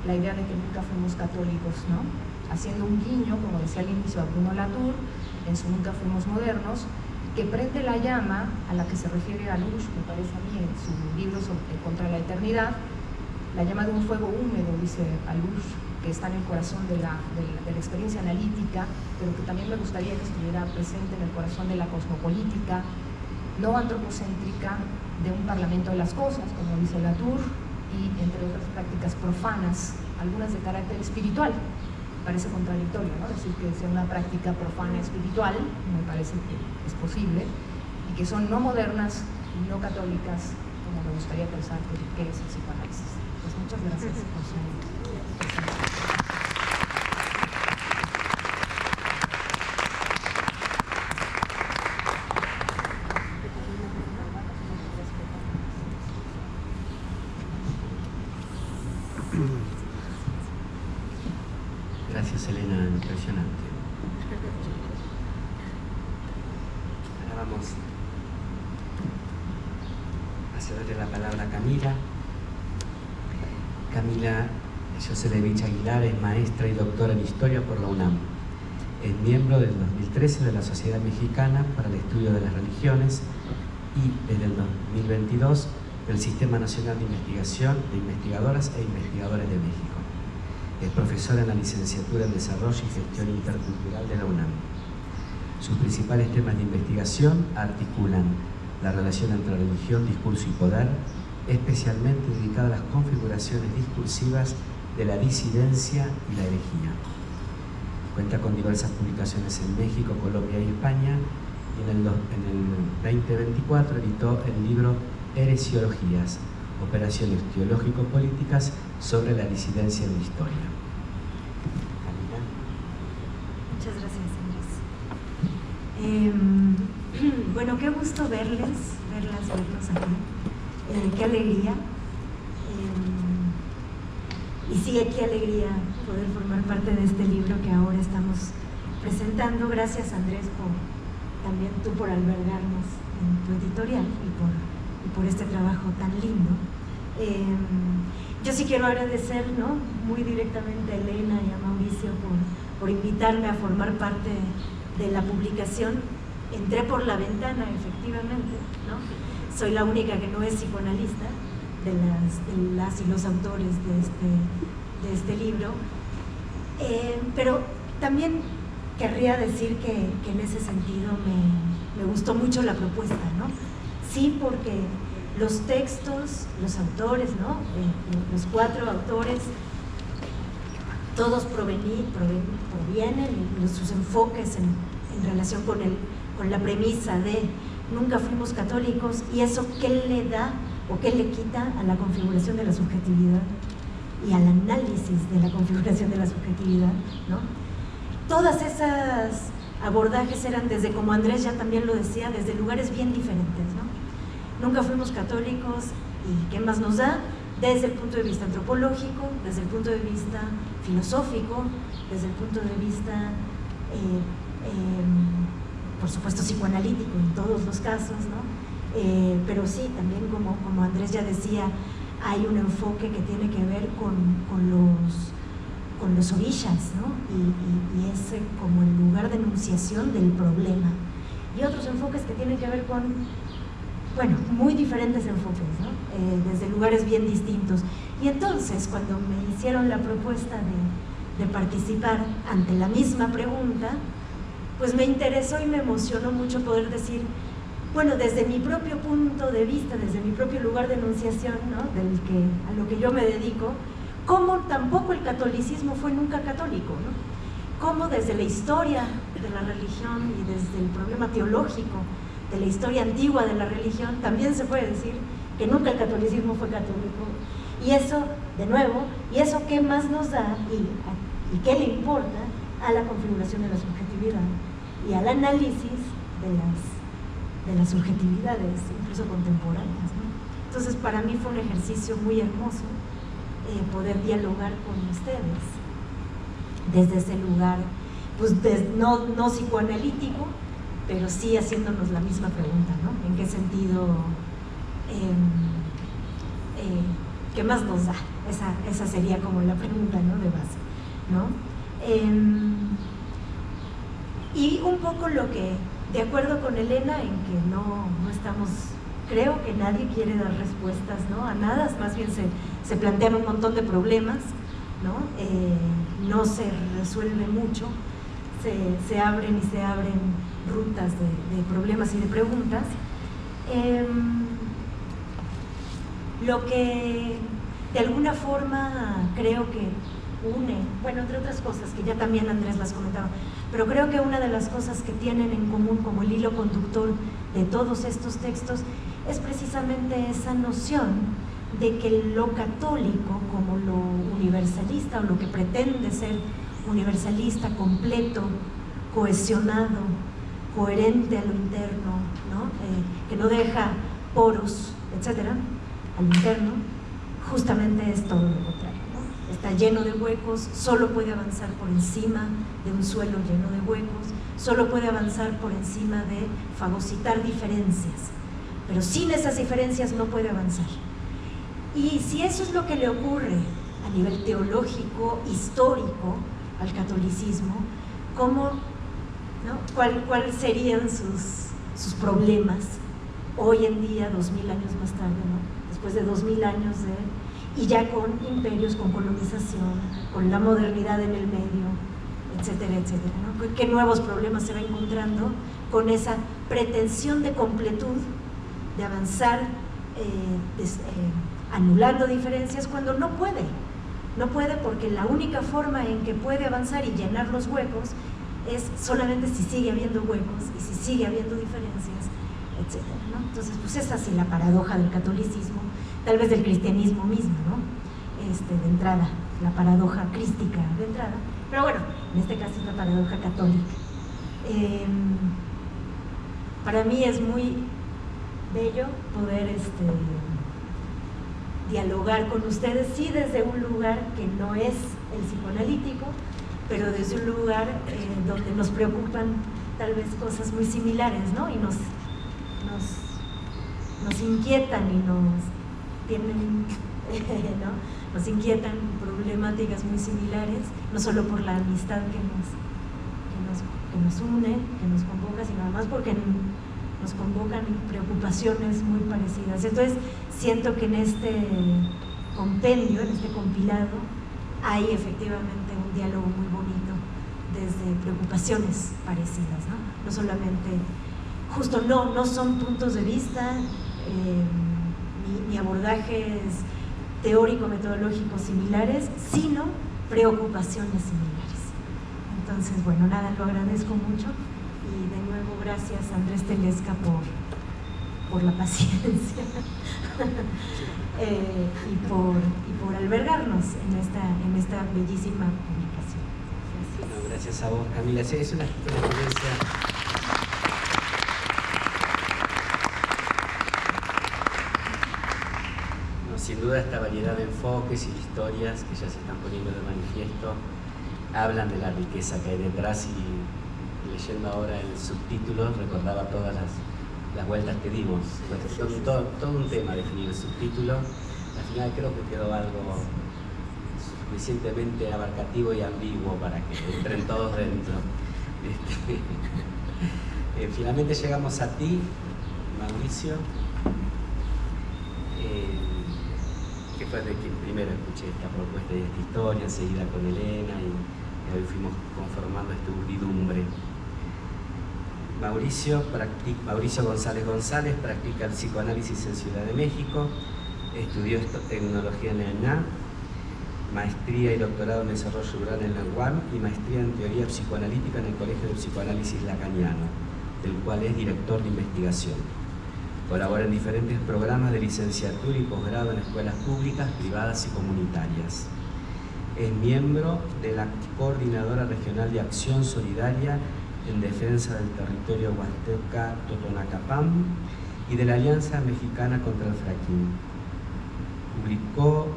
la idea de que nunca fuimos católicos, ¿no? Haciendo un guiño, como decía al inicio, a Bruno Latour, en su Nunca Fuimos Modernos, que prende la llama a la que se refiere a Lush, me parece a mí, en su libro Contra la Eternidad, la llama de un fuego húmedo, dice a Lush, que está en el corazón de la experiencia analítica, pero que también me gustaría que estuviera presente en el corazón de la cosmopolítica, no antropocéntrica, de un parlamento de las cosas, como dice Latour, y entre otras prácticas profanas, algunas de carácter espiritual. Parece contradictorio, ¿no? Decir que sea una práctica profana espiritual, me parece que es posible, y que son no modernas y no católicas, como me gustaría pensar que es el psicoanálisis. Pues muchas gracias por su presentación. Gracias, Elena, impresionante. Ahora vamos a cederle la palabra a Camila. Camila Yoselevich Aguilar es maestra y doctora en Historia por la UNAM. Es miembro del 2013 de la Sociedad Mexicana para el Estudio de las Religiones y desde el 2022 del Sistema Nacional de Investigación de Investigadoras e Investigadores de México. Es profesora en la licenciatura en Desarrollo y Gestión Intercultural de la UNAM. Sus principales temas de investigación articulan la relación entre religión, discurso y poder, especialmente dedicada a las configuraciones discursivas de la disidencia y la herejía. Cuenta con diversas publicaciones en México, Colombia y España y en el 2024 editó el libro Heresiologías, operaciones teológico-políticas sobre la disidencia en la historia. Muchas gracias, Andrés. Bueno, qué gusto verlos aquí. Qué alegría. Y sí, qué alegría poder formar parte de este libro que ahora estamos presentando. Gracias, Andrés, también tú por albergarnos en tu editorial y por este trabajo tan lindo. Yo sí quiero agradecer, ¿no?, muy directamente a Elena y a Mauricio por invitarme a formar parte de la publicación. Entré por la ventana, efectivamente, ¿no? Soy la única que no es psicoanalista de las y los autores de este libro, pero también querría decir que en ese sentido me gustó mucho la propuesta, ¿no? Sí, porque los textos, los autores, ¿no?, los 4 autores, todos provienen y sus enfoques en relación con la premisa de nunca fuimos católicos, y eso qué le da o qué le quita a la configuración de la subjetividad y al análisis de la configuración de la subjetividad, ¿no? Todas esas abordajes eran desde, como Andrés ya también lo decía, desde lugares bien diferentes, ¿no? Nunca fuimos católicos, y ¿qué más nos da? Desde el punto de vista antropológico, desde el punto de vista filosófico, desde el punto de vista, por supuesto, psicoanalítico en todos los casos, ¿no? Pero sí, también como Andrés ya decía, hay un enfoque que tiene que ver con los orillas, ¿no? Y ese como el lugar de enunciación del problema, y otros enfoques que tienen que ver con, bueno, muy diferentes enfoques, ¿no? Desde lugares bien distintos. Y entonces, cuando me hicieron la propuesta de participar ante la misma pregunta, pues me interesó y me emocionó mucho poder decir, bueno, desde mi propio punto de vista, desde mi propio lugar de enunciación, ¿no?, a lo que yo me dedico, cómo tampoco el catolicismo fue nunca católico, ¿no? Cómo desde la historia de la religión y desde el problema teológico de la historia antigua de la religión, también se puede decir que nunca el catolicismo fue católico. Y eso, de nuevo, ¿y eso qué más nos da y qué le importa a la configuración de la subjetividad y al análisis de las subjetividades, incluso contemporáneas, ¿no? Entonces, para mí fue un ejercicio muy hermoso poder dialogar con ustedes desde ese lugar, pues no psicoanalítico, pero sí haciéndonos la misma pregunta, ¿no? ¿En qué sentido, qué más nos da? Esa sería como la pregunta, ¿no?, de base, ¿no? Y un poco lo que, de acuerdo con Elena, en que no estamos, creo que nadie quiere dar respuestas, ¿no?, a nada, más bien se plantean un montón de problemas, ¿no? No se resuelve mucho, se abren rutas de problemas y de preguntas. Lo que de alguna forma creo que une, bueno, entre otras cosas que ya también Andrés las comentaba, pero creo que una de las cosas que tienen en común como el hilo conductor de todos estos textos es precisamente esa noción de que lo católico, como lo universalista o lo que pretende ser universalista, completo, cohesionado, coherente a lo interno, ¿no? Que no deja poros, etcétera, al interno, justamente es todo lo contrario, ¿no? Está lleno de huecos, solo puede avanzar por encima de un suelo lleno de huecos, solo puede avanzar por encima de fagocitar diferencias, pero sin esas diferencias no puede avanzar. Y si eso es lo que le ocurre a nivel teológico, histórico, al catolicismo, ¿cómo, ¿no? ¿Cuáles serían sus problemas hoy en día, 2000 años más tarde, ¿no? Después de 2000 años y ya con imperios, con colonización, con la modernidad en el medio, etcétera, etcétera, ¿no? ¿Qué nuevos problemas se va encontrando con esa pretensión de completud, de avanzar anulando diferencias cuando no puede? No puede, porque la única forma en que puede avanzar y llenar los huecos es solamente si sigue habiendo huecos y si sigue habiendo diferencias, etcétera, ¿no? Entonces, pues es así la paradoja del catolicismo, tal vez del cristianismo mismo, ¿no? De entrada, la paradoja crística de entrada, pero bueno, en este caso es la paradoja católica. Para mí es muy bello poder dialogar con ustedes, sí desde un lugar que no es el psicoanalítico, pero desde un lugar donde nos preocupan tal vez cosas muy similares, ¿no? Y nos inquietan y nos tienen, ¿no? Nos inquietan problemáticas muy similares, no solo por la amistad que nos une, que nos convoca, sino además porque nos convocan preocupaciones muy parecidas. Entonces, siento que en este compendio, en este compilado, hay efectivamente un diálogo muy bonito desde preocupaciones parecidas, ¿no? No solamente, justo no son puntos de vista ni abordajes teórico-metodológicos similares, sino preocupaciones similares. Entonces, bueno, nada, lo agradezco mucho y de nuevo gracias Andrés Telesca por la paciencia y por albergarnos en esta bellísima publicación. Gracias. No, gracias a vos, Camila. Sí, es una experiencia. No, sin duda esta variedad de enfoques y de historias que ya se están poniendo de manifiesto hablan de la riqueza que hay detrás, y leyendo ahora el subtítulo recordaba todas las vueltas que dimos. Pues, todo un tema definir el subtítulo. Al final creo que quedó algo suficientemente abarcativo y ambiguo para que entren todos dentro. Finalmente llegamos a ti, Mauricio, que fue de quien primero escuché esta propuesta y esta historia, enseguida con Elena, y hoy fuimos conformando esta urdidumbre. Mauricio González González practica el psicoanálisis en Ciudad de México, estudió etnología en la ENA, maestría y doctorado en desarrollo rural en la UAM y maestría en teoría psicoanalítica en el Colegio de Psicoanálisis Lacaniano, del cual es director de investigación. Colabora en diferentes programas de licenciatura y posgrado en escuelas públicas, privadas y comunitarias. Es miembro de la Coordinadora Regional de Acción Solidaria en Defensa del Territorio Huasteca Totonacapán y de la Alianza Mexicana contra el Fracking. Publicó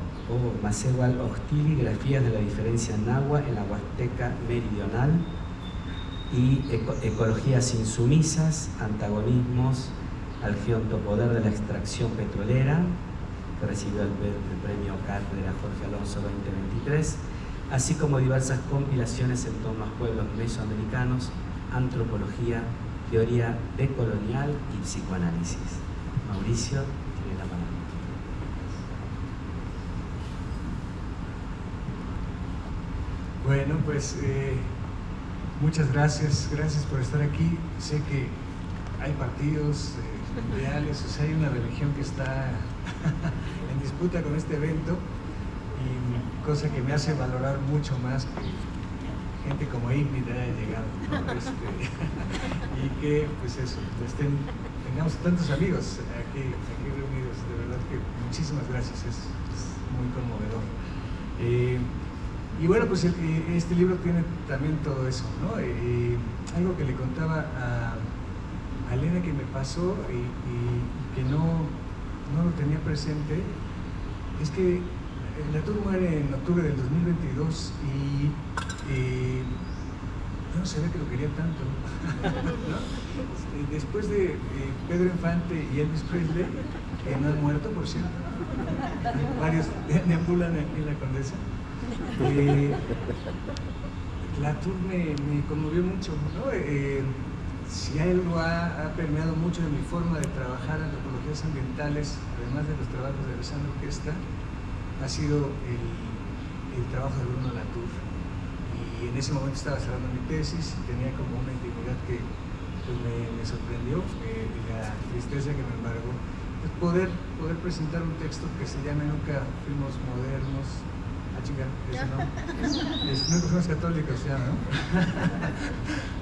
Macehual Ochtili, Grafías de la Diferencia Nahua en la Huasteca Meridional, y Ecologías Insumisas, Antagonismos al Geontopoder de la Extracción Petrolera, que recibió el premio Cátedra Jorge Alonso 2023, así como diversas compilaciones en torno a pueblos mesoamericanos, antropología, teoría decolonial y psicoanálisis. Mauricio, tiene la palabra. Bueno, pues muchas gracias por estar aquí. Sé que hay partidos mundiales, o sea, hay una religión que está en disputa con este evento, y cosa que me hace valorar mucho más que gente como Ingrid haya llegado, ¿no? Y que, pues eso, tengamos tantos amigos aquí reunidos. De verdad que muchísimas gracias, es muy conmovedor. Y bueno, pues este libro tiene también todo eso, ¿no? Algo que le contaba a Elena que me pasó y que no lo tenía presente, es que Latour muere en octubre del 2022 y yo no sabía que lo quería tanto, ¿no? Después de Pedro Infante y Elvis Presley, que no han muerto, por cierto, varios deambulan aquí en la Condesa, Latour me conmovió mucho, ¿no? Si algo ha permeado mucho de mi forma de trabajar antropologías ambientales, además de los trabajos de Alessandro Gesta, ha sido el trabajo de Bruno Latour. Y en ese momento estaba cerrando mi tesis y tenía como una intimidad que pues, me sorprendió, la tristeza que me embargó. Poder presentar un texto que se llame Nunca fuimos modernos, chica, eso no. Nunca fuimos católicos ya, ¿no?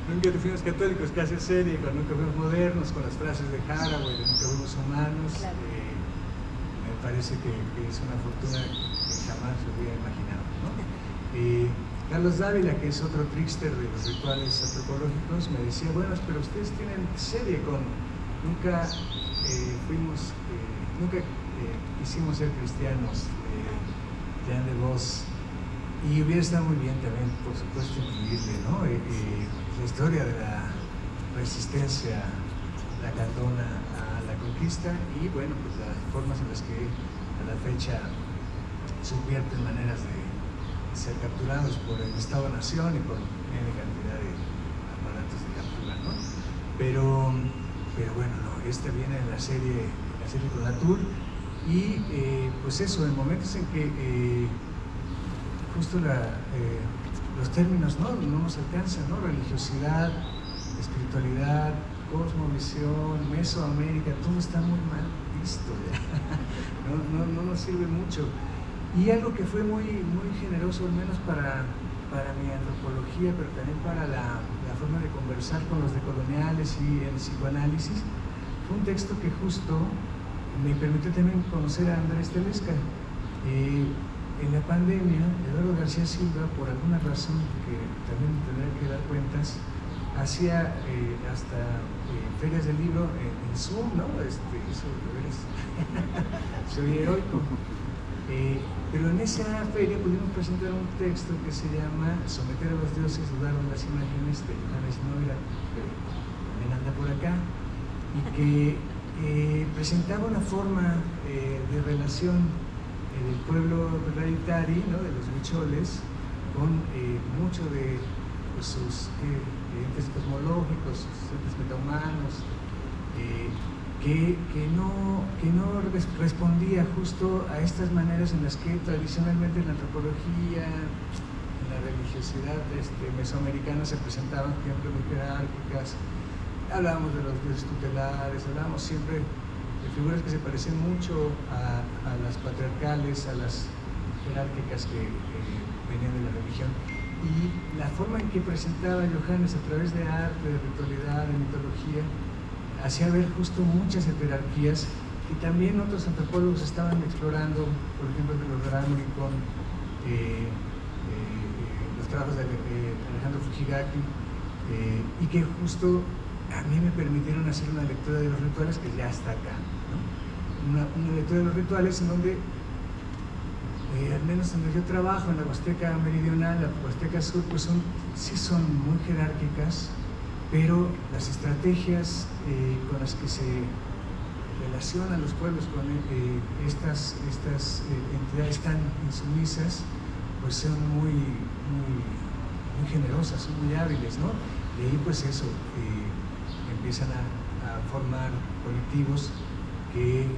Nunca fuimos católicos, casi en serie, nunca fuimos modernos, con las frases de Haraway, de nunca fuimos humanos. Claro. Me parece que es una fortuna que jamás hubiera imaginado, ¿no? Carlos Dávila, que es otro trickster de los rituales antropológicos, me decía, bueno, pero ustedes tienen serie con... Nunca quisimos ser cristianos, Jean de Vos, y hubiera estado muy bien también, por supuesto, incluirle, ¿no? La historia de la resistencia lacandona a la conquista y, bueno, pues las formas en las que a la fecha subvierten maneras de ser capturados por el Estado-Nación y por una cantidad de aparatos de captura, ¿no? Pero bueno, no, esta viene en la serie con Latour y pues eso, en momentos en que justo los términos no nos alcanzan, ¿no? Religiosidad, espiritualidad, cosmovisión, Mesoamérica, todo está muy mal visto ya. No nos sirve mucho. Y algo que fue muy generoso, al menos para mi antropología, pero también para la forma de conversar con los decoloniales y el psicoanálisis, fue un texto que justo me permitió también conocer a Andrés Telesca. En la pandemia, Eduardo García Silva, por alguna razón que también tendrá que dar cuentas, hacía hasta ferias del libro en Zoom, ¿no? Eso de veras se oye heroico. Pero en esa feria pudimos presentar un texto que se llama Someter a los dioses, dudaron las imágenes, de Johannes Neuer, que también anda por acá, y que presentaba una forma de relación del pueblo hereditari, ¿no? De los huicholes, con mucho de pues, sus entes cosmológicos, sus entes metahumanos, que no respondía justo a estas maneras en las que tradicionalmente en la antropología, en la religiosidad mesoamericana se presentaban siempre muy jerárquicas. Hablábamos de los dioses tutelares, hablábamos siempre de figuras que se parecen mucho a las patriarcales, a las jerárquicas que venían de la religión. Y la forma en que presentaba Johannes a través de arte, de ritualidad, de mitología, hacía ver justo muchas jerarquías que también otros antropólogos estaban explorando, por ejemplo, de los Ramón con los trabajos de Alejandro Fujigaki, y que justo a mí me permitieron hacer una lectura de los rituales que ya está acá, ¿no? Una lectura de los rituales en donde, al menos donde yo trabajo, en la Huasteca Meridional, la Huasteca Sur, pues sí son muy jerárquicas, pero las estrategias con las que se relacionan los pueblos con estas entidades tan insumisas, pues son muy generosas, son muy hábiles, ¿no? Y ahí pues eso, empiezan a formar colectivos que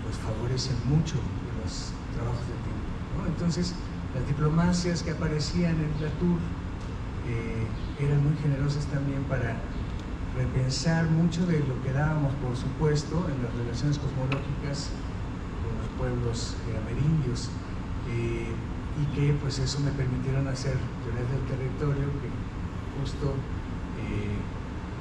pues favorecen mucho los trabajos del tiempo, ¿no? Entonces, las diplomacias que aparecían en Latour eran muy generosas también para repensar mucho de lo que dábamos por supuesto en las relaciones cosmológicas con los pueblos amerindios, y que pues eso me permitieron hacer teorías del territorio que justo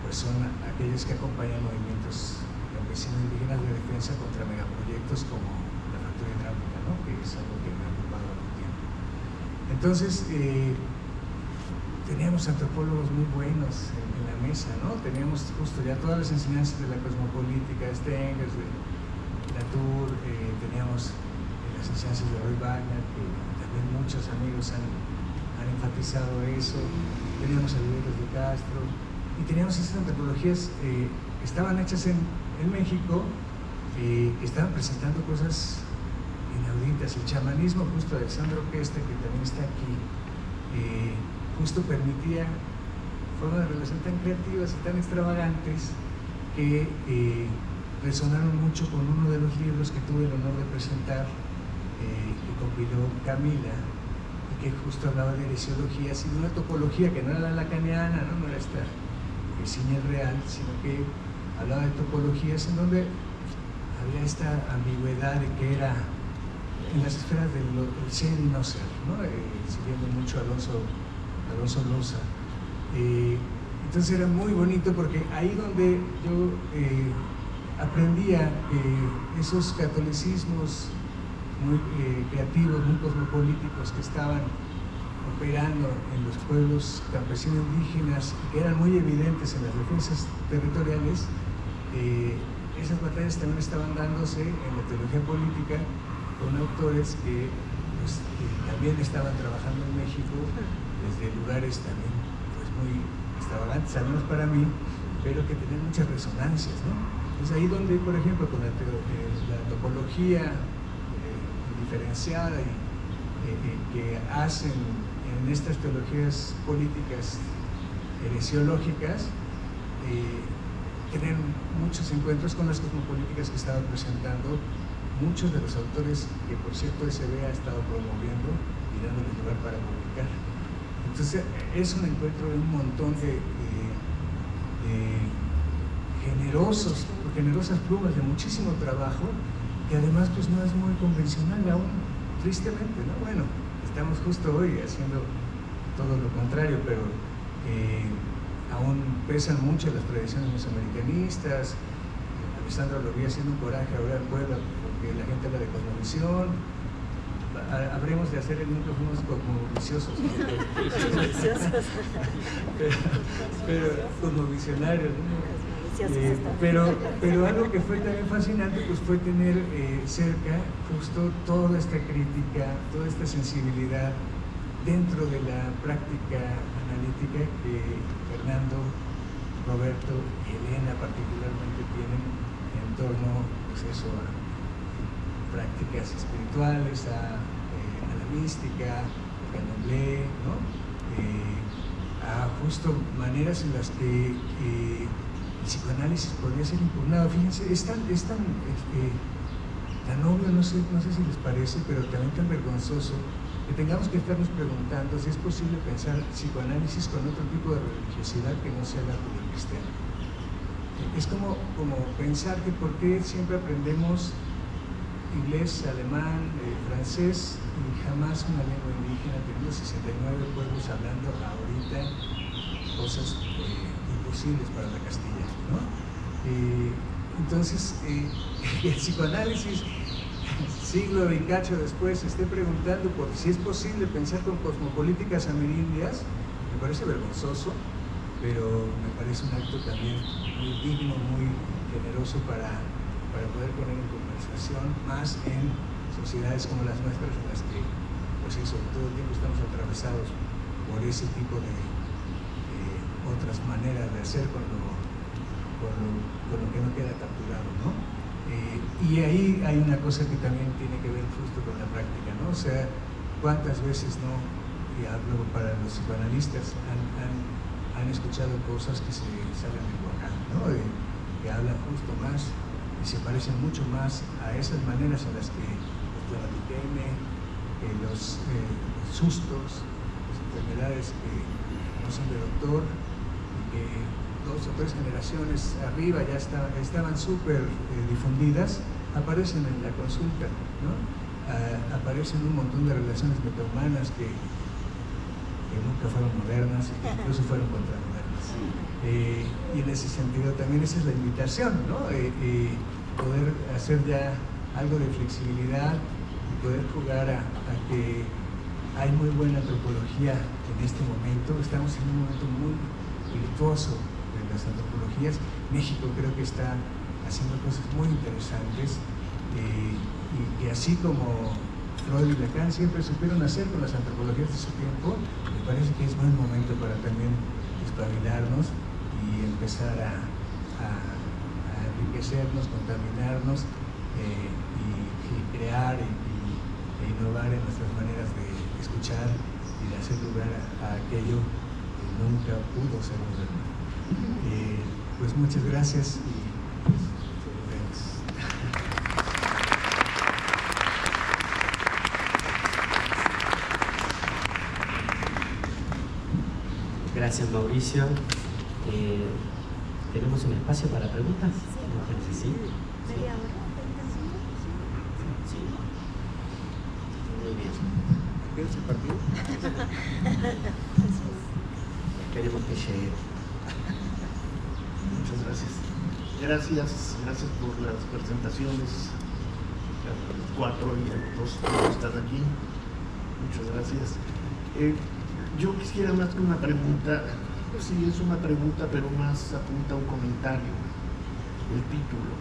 pues son aquellos que acompañan movimientos campesinos indígenas de defensa contra megaproyectos como la fractura hidráulica, ¿no? Que es algo que me ha ocupado algún tiempo. Entonces, teníamos antropólogos muy buenos en la mesa, ¿no? Teníamos justo ya todas las enseñanzas de la cosmopolítica, Stengers, de Latour, teníamos las enseñanzas de Roy Wagner, que también muchos amigos han enfatizado eso, teníamos a Luis de Castro, y teníamos esas antropologías que estaban hechas en México, que estaban presentando cosas inauditas. El chamanismo justo de Alexandre Orquesta, que también está aquí, justo permitía formas de relación tan creativas y tan extravagantes que resonaron mucho con uno de los libros que tuve el honor de presentar, que compiló Camila, y que justo hablaba de heresiologías y de una topología que no era la lacaniana, no era esta señal real, sino que hablaba de topologías en donde había esta ambigüedad de qué era en las esferas del ser y no ser, ¿no? Siguiendo mucho a Alonso Loza. Entonces era muy bonito porque ahí donde yo aprendía esos catolicismos muy creativos, muy cosmopolíticos que estaban operando en los pueblos campesinos indígenas, que eran muy evidentes en las defensas territoriales. Esas batallas también estaban dándose en la teología política con autores que también estaban trabajando en México desde lugares también pues muy extravagantes, al menos para mí, pero que tenían muchas resonancias, ¿no? Entonces ahí donde, por ejemplo, con la topología diferenciada que hacen en estas teologías políticas heresiológicas, tienen muchos encuentros con las cosmopolíticas que estaban presentando muchos de los autores que, por cierto, SB ha estado promoviendo y dándoles lugar para publicar. Entonces es un encuentro de un montón de generosas plumas de muchísimo trabajo, que además pues no es muy convencional aún, tristemente, ¿no? Bueno, estamos justo hoy haciendo todo lo contrario, pero aún pesan mucho las tradiciones mesoamericanistas. Alessandra lo vi haciendo un coraje ahora en Puebla porque la gente habla de cosmovisión. Habremos de hacer el núcleo unos cosmoviciosos, pero cosmovisionarios, ¿no? Pero algo que fue también fascinante pues fue tener cerca justo toda esta crítica, toda esta sensibilidad dentro de la práctica analítica que Fernando, Roberto y Elena particularmente tienen en torno pues eso, a prácticas espirituales, a la mística, al candomblé, ¿no? A justo maneras en las que el psicoanálisis podría ser impugnado. Fíjense, es tan obvio, no sé si les parece, pero también tan vergonzoso que tengamos que estarnos preguntando si es posible pensar psicoanálisis con otro tipo de religiosidad que no sea la judio-cristiana. Es como pensar que por qué siempre aprendemos inglés, alemán, francés y jamás una lengua indígena, teniendo 69 pueblos hablando ahorita cosas imposibles para la Castilla, ¿no? Entonces, el psicoanálisis, siglo y cacho después, esté preguntando por si es posible pensar con cosmopolíticas amerindias, me parece vergonzoso, pero me parece un acto también muy digno, muy generoso para poder poner en conversación, más en sociedades como las nuestras, en las que, pues eso, todo el tiempo estamos atravesados por ese tipo de otras maneras de hacer con lo que no queda capturado, ¿no? Y ahí hay una cosa que también tiene que ver justo con la práctica, ¿no? O sea, cuántas veces, ¿no? Y hablo para los psicoanalistas, han escuchado cosas que se salen del Oaxaca, ¿no? Que hablan justo más y se parecen mucho más a esas maneras en las que los Tlaloquiteme, los sustos, las enfermedades que no son de doctor, y que 2 o 3 generaciones arriba ya estaban súper difundidas, aparecen en la consulta, ¿no? Aparecen un montón de relaciones metahumanas que nunca fueron modernas, incluso fueron contramodernas. Y en ese sentido también esa es la invitación, ¿no? Poder hacer ya algo de flexibilidad y poder jugar a que hay muy buena antropología en este momento. Estamos en un momento muy virtuoso de las antropologías. México creo que está haciendo cosas muy interesantes y que así como Freud y Lacan siempre supieron hacer con las antropologías de su tiempo, me parece que es buen momento para también espabilarnos y empezar a enriquecernos, contaminarnos y crear e innovar en nuestras maneras de escuchar y de hacer lugar a aquello que nunca pudo ser moderno. Pues muchas gracias y pues, Gracias, Mauricio. ¿Tenemos un espacio para preguntas? ¿Sí? Media hora, 30 minutos. Sí. ese partido? Queremos que llegue. Muchas gracias. Gracias por las presentaciones, a los 4 y a los 2 que están aquí. Muchas gracias. Yo quisiera más que una pregunta, sí es una pregunta, pero más apunta a un comentario. El título,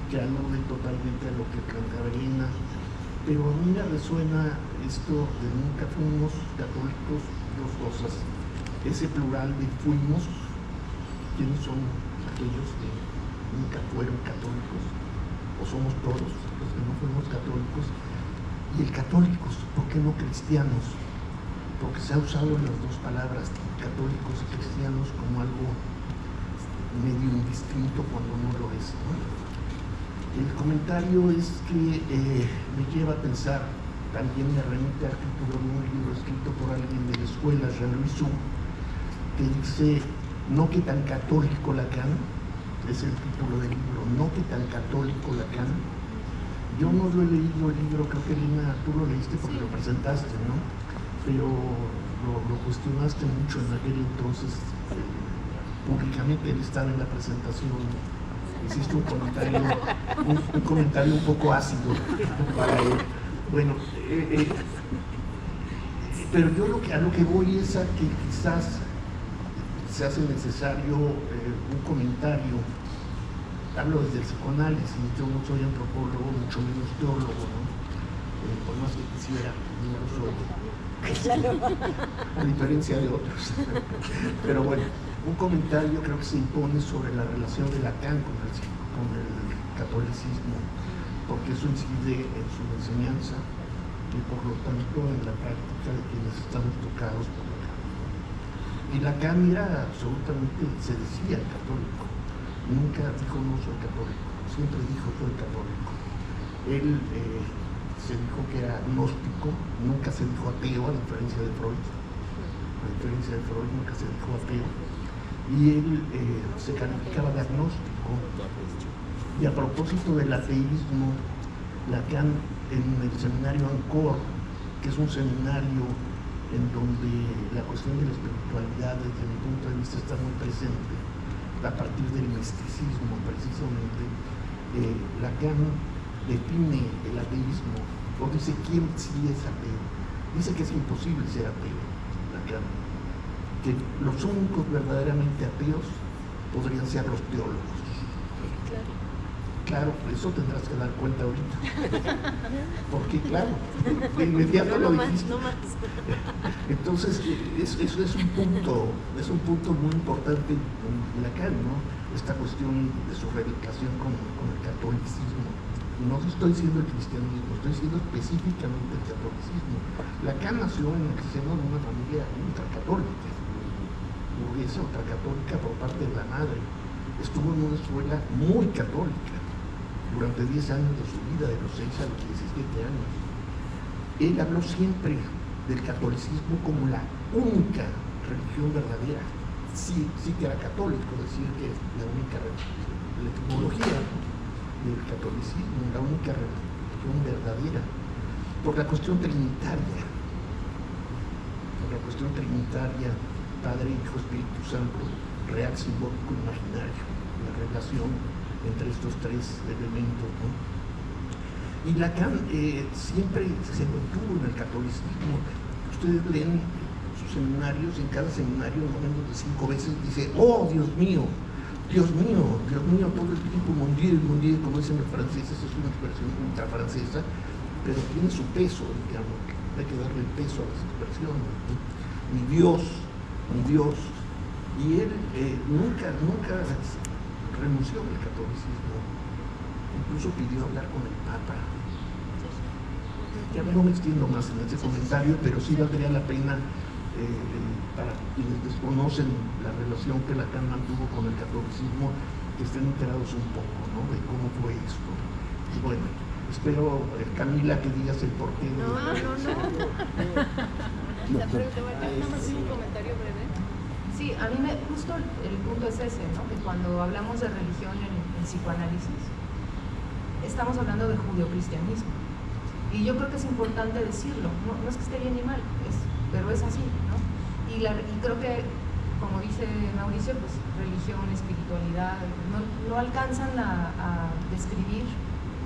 que alude totalmente a lo que planteaba Elena, pero a mí me resuena esto de nunca fuimos católicos, dos cosas. Ese plural de fuimos, ¿quiénes son aquellos que nunca fueron católicos? ¿O somos todos los que no fuimos católicos? Y el católicos, ¿por qué no cristianos? Porque se ha usado las dos palabras, católicos y cristianos, como algo medio indistinto cuando no lo es, ¿no? El comentario es que me lleva a pensar, también me remite al título de un libro escrito por alguien de la escuela, Jean-Louis Sou, que dice, no que tan católico Lacan, es el título del libro, no que tan católico Lacan. Yo no lo he leído el libro, creo que Elena, tú lo leíste porque lo presentaste, ¿no? Pero lo cuestionaste mucho en aquel entonces, públicamente, él estaba en la presentación, hiciste un comentario un poco ácido para él. Bueno, pero yo a lo que voy es a que quizás se hace necesario un comentario. Hablo desde el psicoanálisis, yo no soy antropólogo, mucho menos teólogo, ¿no? Por más que quisiera, no lo soy, a diferencia de otros. Pero bueno, un comentario creo que se impone sobre la relación de Lacan con el catolicismo, porque eso incide en su enseñanza y por lo tanto en la práctica de quienes estamos tocados por Lacan. Y Lacan era absolutamente, se decía católico, nunca dijo no soy católico, siempre dijo soy católico. Él se dijo que era gnóstico, nunca se dijo ateo, a diferencia de Freud. A diferencia de Freud, nunca se dijo ateo. Y él se calificaba de agnóstico. Y a propósito del ateísmo, Lacan en el seminario Ancor, que es un seminario en donde la cuestión de la espiritualidad desde mi punto de vista está muy presente, a partir del misticismo precisamente, Lacan define el ateísmo, o dice quién sí es ateo. Dice que es imposible ser ateo, Lacan, que los únicos verdaderamente ateos podrían ser los teólogos. Claro, eso tendrás que dar cuenta ahorita. Porque claro, de inmediato lo dijiste. Entonces, eso es un punto muy importante en Lacan, ¿no? Esta cuestión de su relación con el catolicismo. No estoy diciendo el cristianismo, estoy diciendo específicamente el catolicismo. Lacan nació en el seno de una familia ultracatólica, burguesa ultracatólica por parte de la madre. Estuvo en una escuela muy católica durante 10 años de su vida, de los 6 a los 17 años. Él habló siempre del catolicismo como la única religión verdadera. Sí que era católico, decir que la única la etimología del catolicismo, la única religión verdadera, por la cuestión trinitaria. Por la cuestión trinitaria, Padre, Hijo, Espíritu Santo, real, simbólico, imaginario, la relación entre estos tres elementos, ¿no? Y Lacan siempre se mantuvo en el catolicismo. Ustedes leen sus seminarios y en cada seminario no menos de 5 veces dice, oh Dios mío, todo el tiempo, mon Dieu, como dicen los franceses, es una expresión ultrafrancesa, pero tiene su peso, digamos, hay que darle el peso a las expresiones, ¿no? Mi Dios, y él nunca renunció al catolicismo, incluso pidió hablar con el Papa. Ya no me extiendo más en este comentario, pero sí valdría la pena para quienes desconocen la relación que Lacan mantuvo con el catolicismo, que estén enterados un poco, ¿no?, de cómo fue esto. Y bueno, espero, Camila, que digas el porqué. No. La pregunta, nada más un comentario breve. Sí, a mí justo el punto es ese, ¿no? Que cuando hablamos de religión en psicoanálisis, estamos hablando de judeocristianismo. Y yo creo que es importante decirlo, no es que esté bien ni mal, pero es así, ¿no? Y creo que, como dice Mauricio, pues religión, espiritualidad, no alcanzan a describir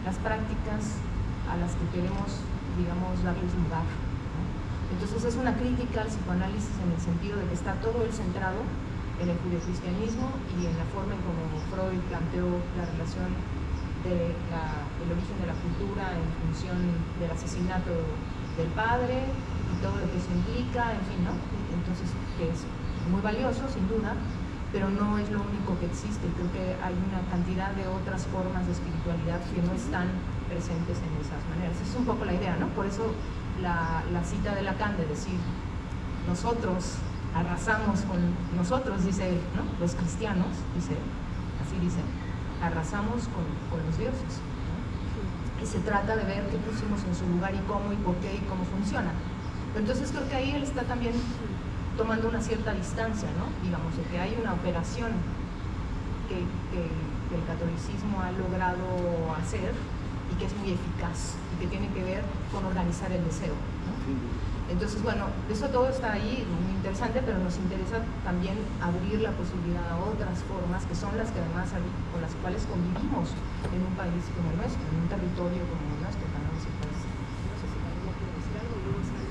las prácticas a las que queremos, digamos, darles lugar, ¿no? Entonces es una crítica al psicoanálisis en el sentido de que está todo el centrado en el judeocristianismo y en la forma en como Freud planteó la relación del origen de la cultura en función del asesinato del padre y todo lo que eso implica, en fin, ¿no? Entonces, que es muy valioso, sin duda, pero no es lo único que existe. Creo que hay una cantidad de otras formas de espiritualidad que no están presentes en esas maneras. Esa es un poco la idea, ¿no? Por eso la cita de Lacan de decir, nosotros arrasamos con nosotros, dice él, ¿no? Los cristianos, dice, así dice, arrasamos con los dioses, ¿no? Y se trata de ver qué pusimos en su lugar y por qué y cómo funciona. Pero entonces creo que ahí él está también tomando una cierta distancia, ¿no? Digamos, de que hay una operación que el catolicismo ha logrado hacer y que es muy eficaz y que tiene que ver con organizar el deseo, ¿no? Entonces, bueno, eso todo está ahí, muy interesante, pero nos interesa también abrir la posibilidad a otras formas que son las que además con las cuales convivimos en un país como el nuestro, en un territorio como el nuestro, para no sé si María quiere decir algo, luego está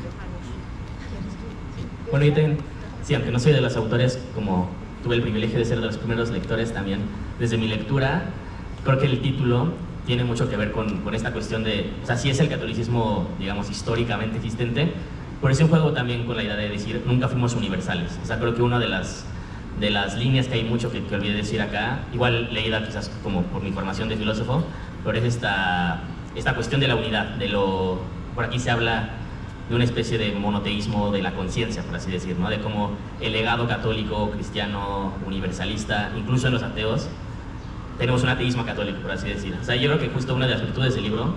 Bueno, yo también, sí, aunque no soy de los autores, como tuve el privilegio de ser de los primeros lectores también, desde mi lectura, creo que el título tiene mucho que ver con esta cuestión de, o sea, sí es el catolicismo, digamos, históricamente existente, pero es un juego también con la idea de decir, nunca fuimos universales. O sea, creo que una de las líneas que hay mucho que olvidé decir acá, igual leída quizás como por mi formación de filósofo, pero es esta cuestión de la unidad, por aquí se habla de una especie de monoteísmo de la conciencia, por así decir, ¿no? De cómo el legado católico, cristiano, universalista, incluso en los ateos, tenemos un ateísmo católico, por así decir. O sea, yo creo que justo una de las virtudes del libro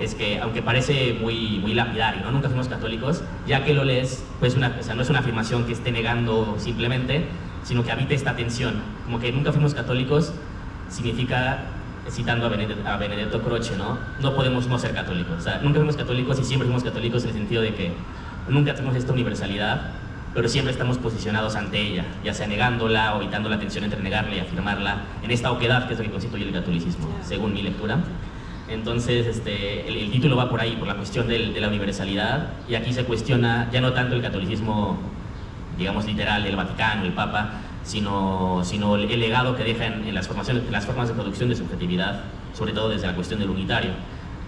es que, aunque parece muy lapidario, ¿no? Nunca fuimos católicos, ya que lo lees, pues no es una afirmación que esté negando simplemente, sino que habita esta tensión. Como que nunca fuimos católicos significa, citando a Benedetto Croce, ¿no? No podemos no ser católicos. O sea, nunca fuimos católicos y siempre fuimos católicos en el sentido de que nunca tenemos esta universalidad, pero siempre estamos posicionados ante ella, ya sea negándola o evitando la tensión entre negarla y afirmarla, en esta oquedad que es lo que constituye el catolicismo, según mi lectura. Entonces, el título va por ahí, por la cuestión de la universalidad, y aquí se cuestiona ya no tanto el catolicismo, digamos, literal, del Vaticano, el Papa, sino el legado que deja en las formas de producción de subjetividad, sobre todo desde la cuestión del unitario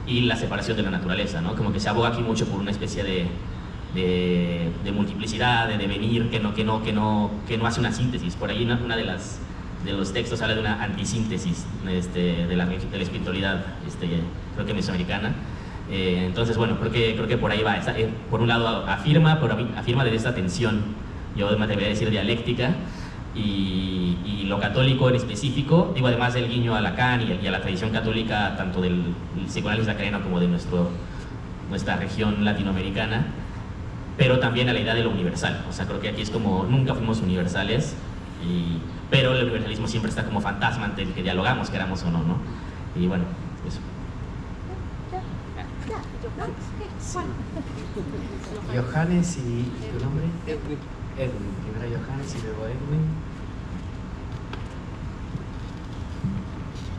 y la separación de la naturaleza, ¿no? Como que se aboga aquí mucho por una especie de multiplicidad, de devenir, que no hace una síntesis. Por ahí una de los textos habla de una antisíntesis de la espiritualidad, creo que mesoamericana. Entonces, bueno, creo que por ahí va. Por un lado afirma desde esta tensión, yo me atrevería a decir dialéctica, y lo católico en específico, digo, además del guiño a Lacan y a la tradición católica, tanto del psicoanálisis lacaniano como de nuestra región latinoamericana, pero también a la idea de lo universal. O sea, creo que aquí es como nunca fuimos universales, pero el universalismo siempre está como fantasma ante el que dialogamos, queramos o no, ¿no? Y bueno, eso. Johannes y tu nombre, Edwin. Primero Johannes y luego Edwin.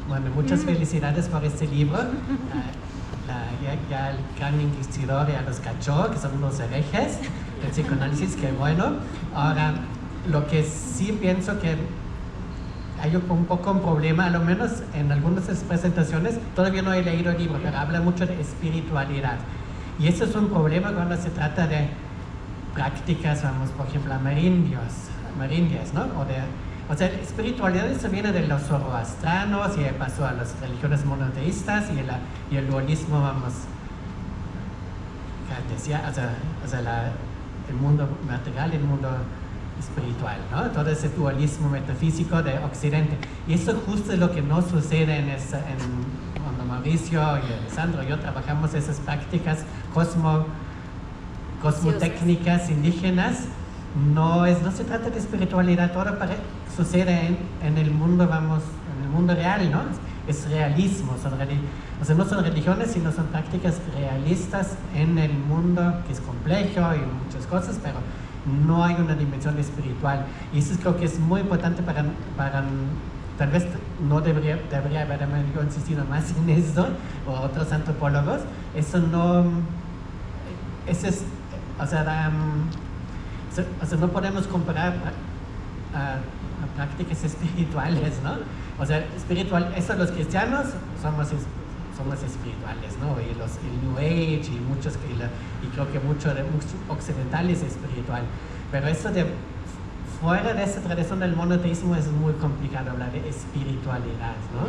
Bueno, muchas felicidades por este libro. Ya el gran inquisidor ya los cachó, que son unos herejes del psicoanálisis, que bueno. Ahora, lo que sí pienso que hay un poco un problema, a lo menos en algunas presentaciones, todavía no he leído el libro, pero habla mucho de espiritualidad. Y eso es un problema cuando se trata de prácticas, vamos, por ejemplo, amerindias, ¿no? O sea, espiritualidad eso viene de los zoroastranos y pasó a las religiones monoteístas y el dualismo, vamos, el mundo material y el mundo espiritual, ¿no? Todo ese dualismo metafísico de Occidente. Y eso justo es lo que no sucede cuando Mauricio y Alessandro y yo trabajamos esas prácticas cosmotécnicas indígenas. No se trata de espiritualidad, todo sucede en el mundo, vamos, en el mundo real, ¿no? es realismo, o sea, no son religiones, sino son prácticas realistas en el mundo que es complejo y muchas cosas, pero no hay una dimensión espiritual. Y eso creo que es muy importante para tal vez no debería haber insistido más en eso, o otros antropólogos, eso no, eso es, o sea, no podemos comparar a prácticas espirituales, ¿no? O sea, espiritual, eso los cristianos somos espirituales, ¿no? Y el New Age y muchos, y creo que mucho occidental es espiritual, pero eso de fuera de esa tradición del monoteísmo es muy complicado hablar de espiritualidad, ¿no?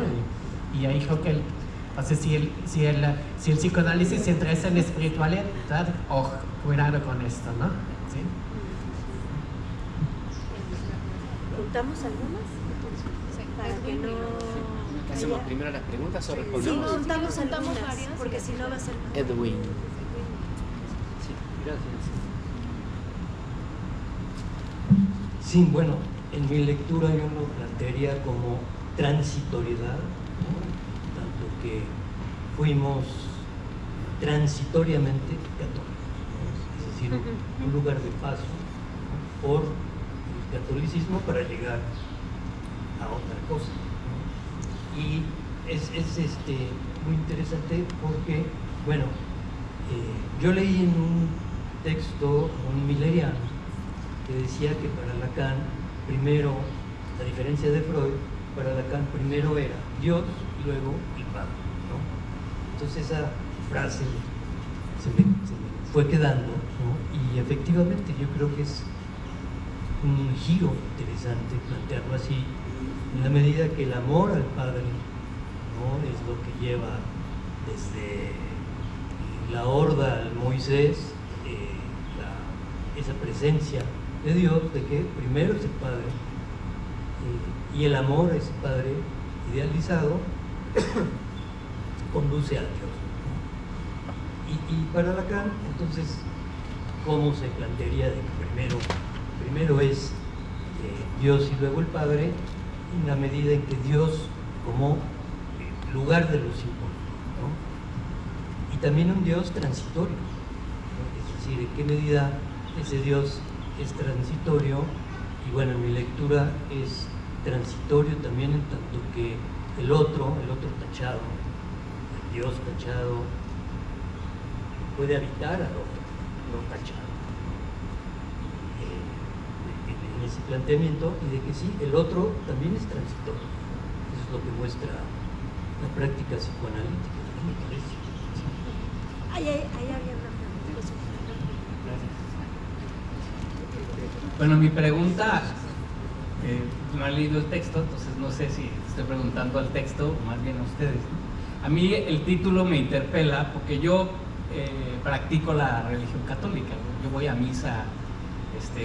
Y ahí creo que o sea, si el psicoanálisis se interesa en espiritualidad, cuidado con esto, ¿no? ¿Sí? ¿Juntamos algunas? Para que no... ¿Hacemos primero las preguntas o respondemos? Sí, juntamos algunas, porque si no va a ser... Edwin. Sí, gracias. Sí, bueno, en mi lectura yo lo plantearía como transitoriedad, ¿no? Tanto que fuimos transitoriamente católicos, ¿no? Es decir, un lugar de paso, ¿no? Por el catolicismo para llegar a otra cosa, ¿no? Y es muy interesante porque, bueno, yo leí en un texto, un milleriano, que decía que para Lacan, primero, a diferencia de Freud, para Lacan primero era Dios y luego el Padre, ¿no? Entonces esa frase se me fue quedando, ¿no? Y efectivamente yo creo que es un giro interesante plantearlo así, en la medida que el amor al Padre, ¿no? Es lo que lleva desde la horda al Moisés, esa presencia de Dios, de que primero es el Padre, y el amor a ese Padre idealizado conduce a Dios, ¿no? Y para Lacan, entonces, ¿cómo se plantearía de que primero es Dios y luego el Padre, en la medida en que Dios como lugar de lo simbólico, ¿no? Y también un Dios transitorio, ¿no? Es decir, en qué medida ese Dios es transitorio, y bueno, en mi lectura es transitorio también en tanto que el otro tachado, el Dios tachado, puede habitar al otro no tachado. En ese planteamiento, y de que sí, el otro también es transitorio. Eso es lo que muestra la práctica psicoanalítica, me parece. Sí. Ahí había una pregunta. Bueno, mi pregunta, no he leído el texto, entonces no sé si estoy preguntando al texto o más bien a ustedes, ¿no? A mí el título me interpela porque yo practico la religión católica, ¿no? Yo voy a misa,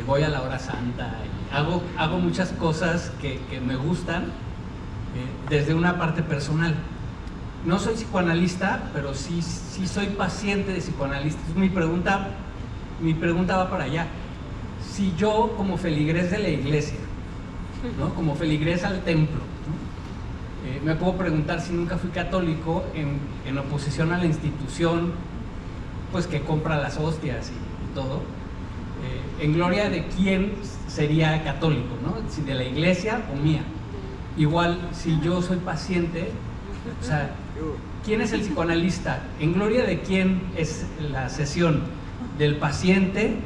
voy a la hora santa, y hago muchas cosas que me gustan desde una parte personal. No soy psicoanalista, pero sí soy paciente de psicoanalista. Mi pregunta va para allá. Si yo, como feligrés de la iglesia, ¿no? Como feligrés al templo, ¿no? Me puedo preguntar si nunca fui católico en oposición a la institución, pues, que compra las hostias y todo, en gloria de quién sería católico, ¿no? Si de la iglesia o mía. Igual, si yo soy paciente, o sea, ¿quién es el psicoanalista? ¿En gloria de quién es la sesión? ¿Del paciente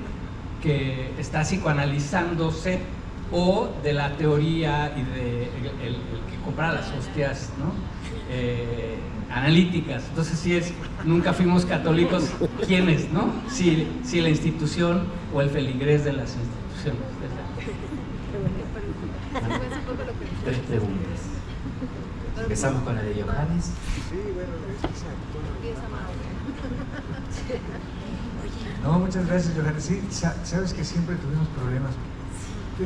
que está psicoanalizándose o de la teoría y de el que compra las hostias, ¿no? Analíticas? Entonces, si es nunca fuimos católicos, ¿quiénes, no? Si la institución o el feligrés de las instituciones. Tres preguntas. Empezamos con la de Johannes. Sí, bueno, no, muchas gracias, Johannes. Sí, sabes que siempre tuvimos problemas.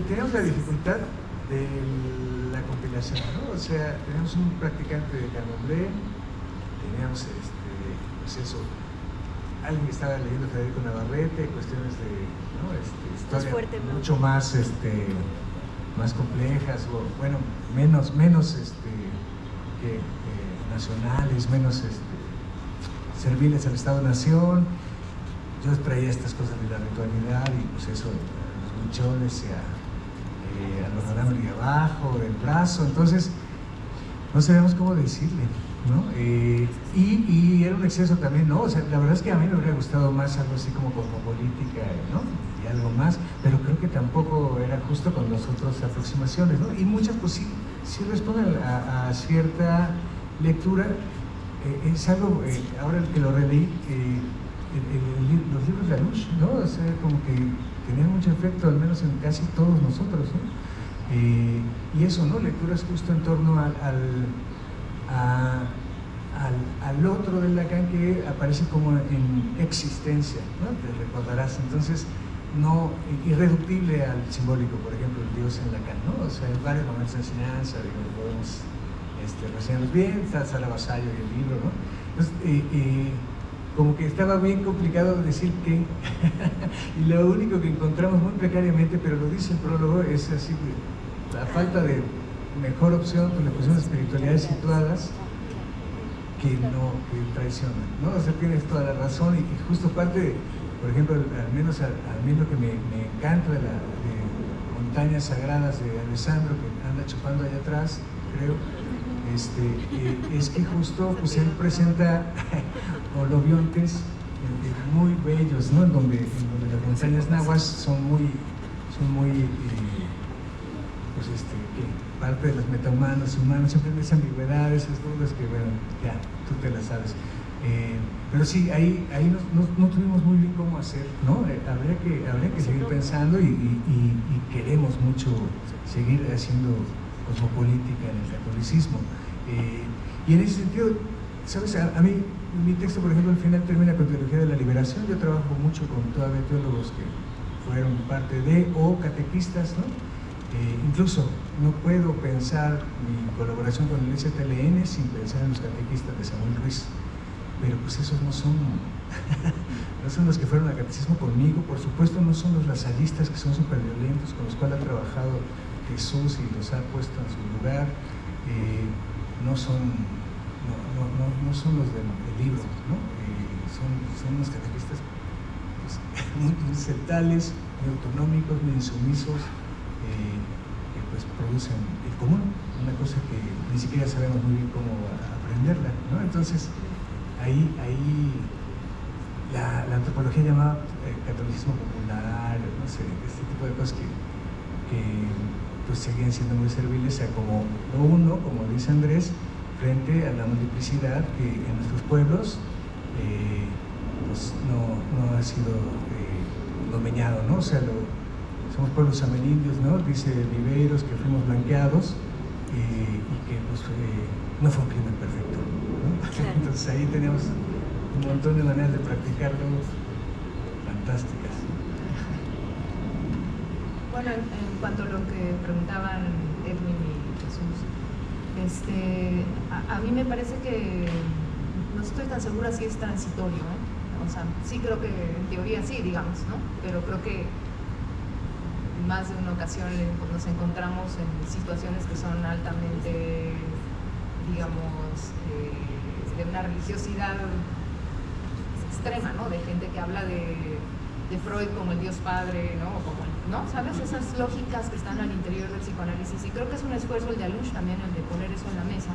Teníamos la dificultad de la compilación, ¿no? O sea, teníamos un practicante de candomblé, teníamos, pues eso, alguien que estaba leyendo Federico Navarrete, cuestiones de, ¿no? Historia fuerte, ¿no? mucho más, más complejas, o bueno, menos nacionales, menos serviles al Estado-Nación. Yo traía estas cosas de la ritualidad y pues eso, los buchones a los alambre de abajo, del brazo, entonces no sabíamos cómo decirle, ¿no? Y era un exceso también, ¿no? O sea, la verdad es que a mí me hubiera gustado más algo así como cosmopolítica, ¿no? Y algo más, pero creo que tampoco era justo con las otras aproximaciones, ¿no? Y muchas pues sí responden a cierta lectura. Es algo, ahora que lo releí, los libros de Alush, ¿no? O sea, como que tenían mucho efecto, al menos en casi todos nosotros, ¿no? Y eso, ¿no? Lecturas justo en torno al otro de Lacan, que aparece como en existencia, ¿no? Te recordarás. Entonces, no irreductible al simbólico, por ejemplo, el Dios en Lacan, ¿no? O sea, en varios momentos de enseñanza, digo, podemos reseñarlos bien, está Sara Vasallo y el libro, ¿no? Entonces, como que estaba bien complicado decir qué, y lo único que encontramos muy precariamente, pero lo dice el prólogo, es así, la falta de mejor opción, pues le pusimos espiritualidades situadas que traicionan, ¿no? O sea, tienes toda la razón, y justo parte, por ejemplo, al menos a mí lo que me encanta de Montañas Sagradas de Alessandro, que anda chupando allá atrás, creo, es que justo pues él presenta holobiontes muy bellos, ¿no? En donde las montañas nahuas son muy pues parte de los metahumanos y humanos, siempre hay esas ambigüedades, esas dudas que, bueno, ya, tú te las sabes. Pero sí, ahí no tuvimos muy bien cómo hacer, ¿no? Habría que seguir pensando y queremos mucho seguir haciendo cosmopolítica en el catolicismo. Y en ese sentido, ¿sabes? A mí, mi texto, por ejemplo, al final termina con Teología de la Liberación. Yo trabajo mucho con todavía teólogos que fueron parte de, o catequistas, ¿no? Incluso no puedo pensar mi colaboración con el STLN sin pensar en los catequistas de Samuel Ruiz, pero pues esos no son los que fueron al catecismo conmigo, por supuesto no son los lasallistas que son súper violentos, con los cuales ha trabajado Jesús y los ha puesto en su lugar, no son los del libro, ¿no? Son unos catequistas pues, muy celtales, muy autonómicos, muy insumisos, que pues producen el común, una cosa que ni siquiera sabemos muy bien cómo aprenderla, ¿no? Entonces ahí la antropología llamada catolicismo popular, no sé, este tipo de cosas que pues seguían siendo muy serviles, o sea, como uno, como dice Andrés, frente a la multiplicidad que en nuestros pueblos pues no ha sido domeñado, ¿no? O sea, somos pueblos amerindios, ¿no? Dice Viveros que fuimos blanqueados y que pues, no fue un crimen perfecto, ¿no? Claro. Entonces ahí tenemos un montón de maneras de practicarlo fantásticas. Bueno, en cuanto a lo que preguntaban Edwin y Jesús, a mí me parece que no estoy tan segura si es transitorio, ¿eh? O sea, sí creo que en teoría sí, digamos, ¿no? Pero creo que en más de una ocasión nos encontramos en situaciones que son altamente, digamos, de una religiosidad extrema, ¿no? De gente que habla de Freud como el Dios Padre, ¿no? ¿No? ¿Sabes? Esas lógicas que están al interior del psicoanálisis, y creo que es un esfuerzo el de Alush también, el de poner eso en la mesa,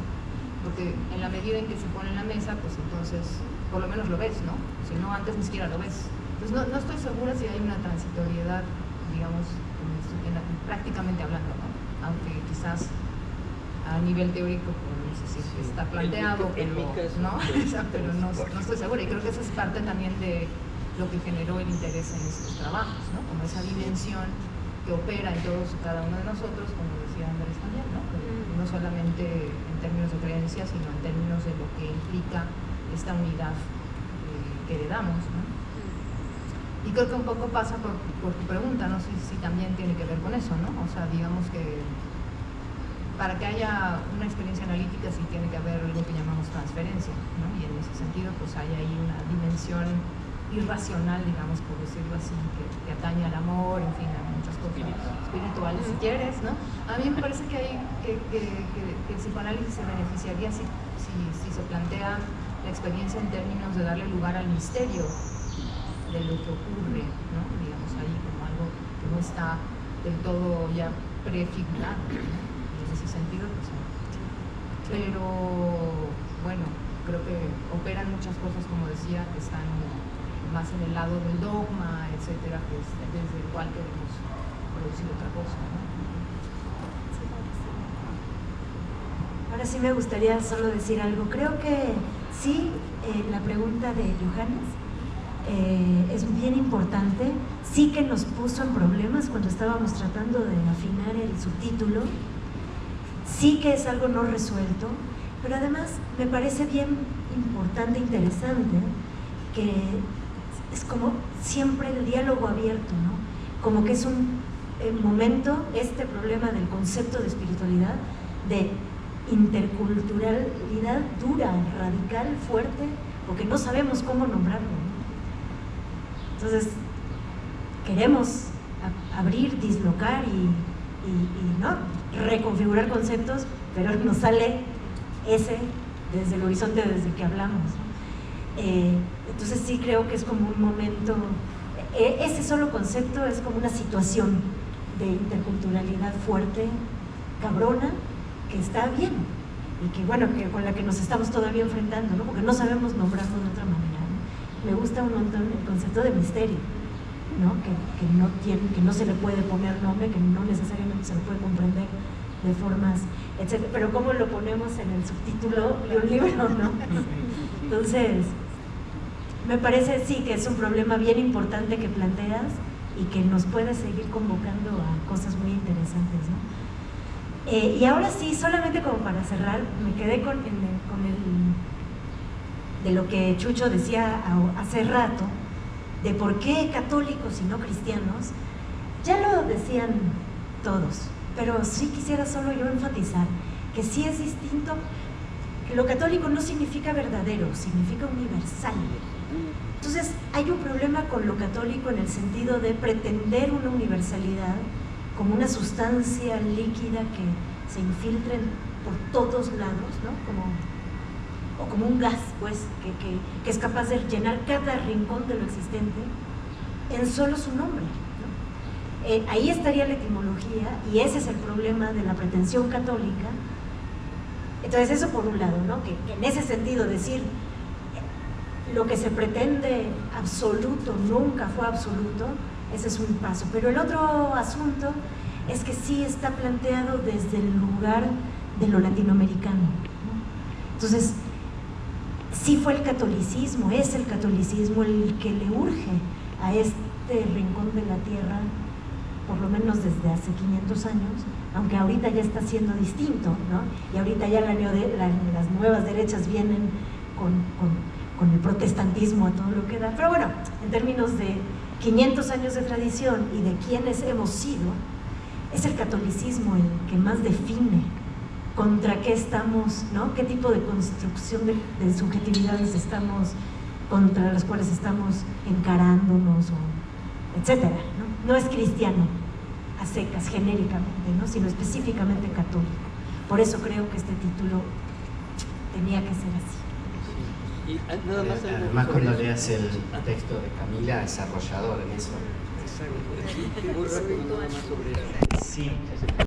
porque en la medida en que se pone en la mesa, pues entonces por lo menos lo ves, ¿no? Si no, antes ni siquiera lo ves. Entonces no estoy segura si hay una transitoriedad, digamos, prácticamente hablando, ¿no? Aunque quizás a nivel teórico, pues, no sé si está planteado, pero no estoy segura, y creo que esa es parte también de lo que generó el interés en estos trabajos, ¿no? Como esa dimensión que opera en todos y cada uno de nosotros, como decía Andrés también, ¿no? No solamente en términos de creencias, sino en términos de lo que implica esta unidad que heredamos, ¿no? Y creo que un poco pasa por tu pregunta, no sé si también tiene que ver con eso, ¿no? O sea, digamos que para que haya una experiencia analítica sí tiene que haber algo que llamamos transferencia, ¿no? Y en ese sentido pues hay ahí una dimensión irracional, digamos, por decirlo así, que atañe al amor, en fin, a muchas cosas. Espiritual, espirituales, si quieres, ¿no? A mí me parece que el psicoanálisis se beneficiaría si se plantea la experiencia en términos de darle lugar al misterio de lo que ocurre, ¿no? Digamos, ahí como algo que no está del todo ya prefigurado, ¿no? En ese sentido, pues, pero bueno, creo que operan muchas cosas, como decía, que están más en el lado del dogma, etcétera, que es desde el cual queremos producir otra cosa, ¿no? Ahora sí me gustaría solo decir algo. Creo que sí, la pregunta de Johannes es bien importante. Sí que nos puso en problemas cuando estábamos tratando de afinar el subtítulo. Sí que es algo no resuelto, pero además me parece bien importante, interesante, que es como siempre el diálogo abierto, ¿no? Como que es un momento, este problema del concepto de espiritualidad, de interculturalidad dura, radical, fuerte, porque no sabemos cómo nombrarlo, ¿no? Entonces, queremos abrir, dislocar y ¿no? reconfigurar conceptos, pero nos sale ese desde el horizonte desde que hablamos. Entonces sí creo que es como un momento, ese solo concepto es como una situación de interculturalidad fuerte, cabrona, que está bien y que bueno, que con la que nos estamos todavía enfrentando, ¿no? Porque no sabemos nombrarlo de otra manera, ¿no? Me gusta un montón el concepto de misterio, ¿no? Que no se le puede poner nombre, que no necesariamente se lo puede comprender de formas, etc. Pero cómo lo ponemos en el subtítulo de un libro, ¿no? Entonces, me parece sí que es un problema bien importante que planteas y que nos puede seguir convocando a cosas muy interesantes, ¿no? Y ahora sí, solamente como para cerrar, me quedé de lo que Chucho decía hace rato, de por qué católicos y no cristianos. Ya lo decían todos, pero sí quisiera solo yo enfatizar que sí es distinto, que lo católico no significa verdadero, significa universal. Entonces hay un problema con lo católico en el sentido de pretender una universalidad como una sustancia líquida que se infiltre por todos lados, ¿no? O como un gas, pues, que es capaz de llenar cada rincón de lo existente en solo su nombre, ¿no? Ahí estaría la etimología y ese es el problema de la pretensión católica. Entonces eso por un lado, ¿no? Que en ese sentido decir lo que se pretende absoluto nunca fue absoluto, ese es un paso. Pero el otro asunto es que sí está planteado desde el lugar de lo latinoamericano, ¿no? Entonces, sí fue el catolicismo, es el catolicismo el que le urge a este rincón de la tierra, por lo menos desde hace 500 años, aunque ahorita ya está siendo distinto, ¿no? Y ahorita ya las nuevas derechas vienen con el protestantismo a todo lo que da. Pero bueno, en términos de 500 años de tradición y de quiénes hemos sido, es el catolicismo el que más define contra qué estamos, ¿no? Qué tipo de construcción de subjetividades estamos, contra las cuales estamos encarándonos, etcétera, ¿no? No es cristiano a secas, genéricamente, ¿no? Sino específicamente católico. Por eso creo que este título tenía que ser así. Y nada más además cuando leas el texto de Camila es arrollador en eso. Exacto. Muy rápido nada más sobre eso. Sí.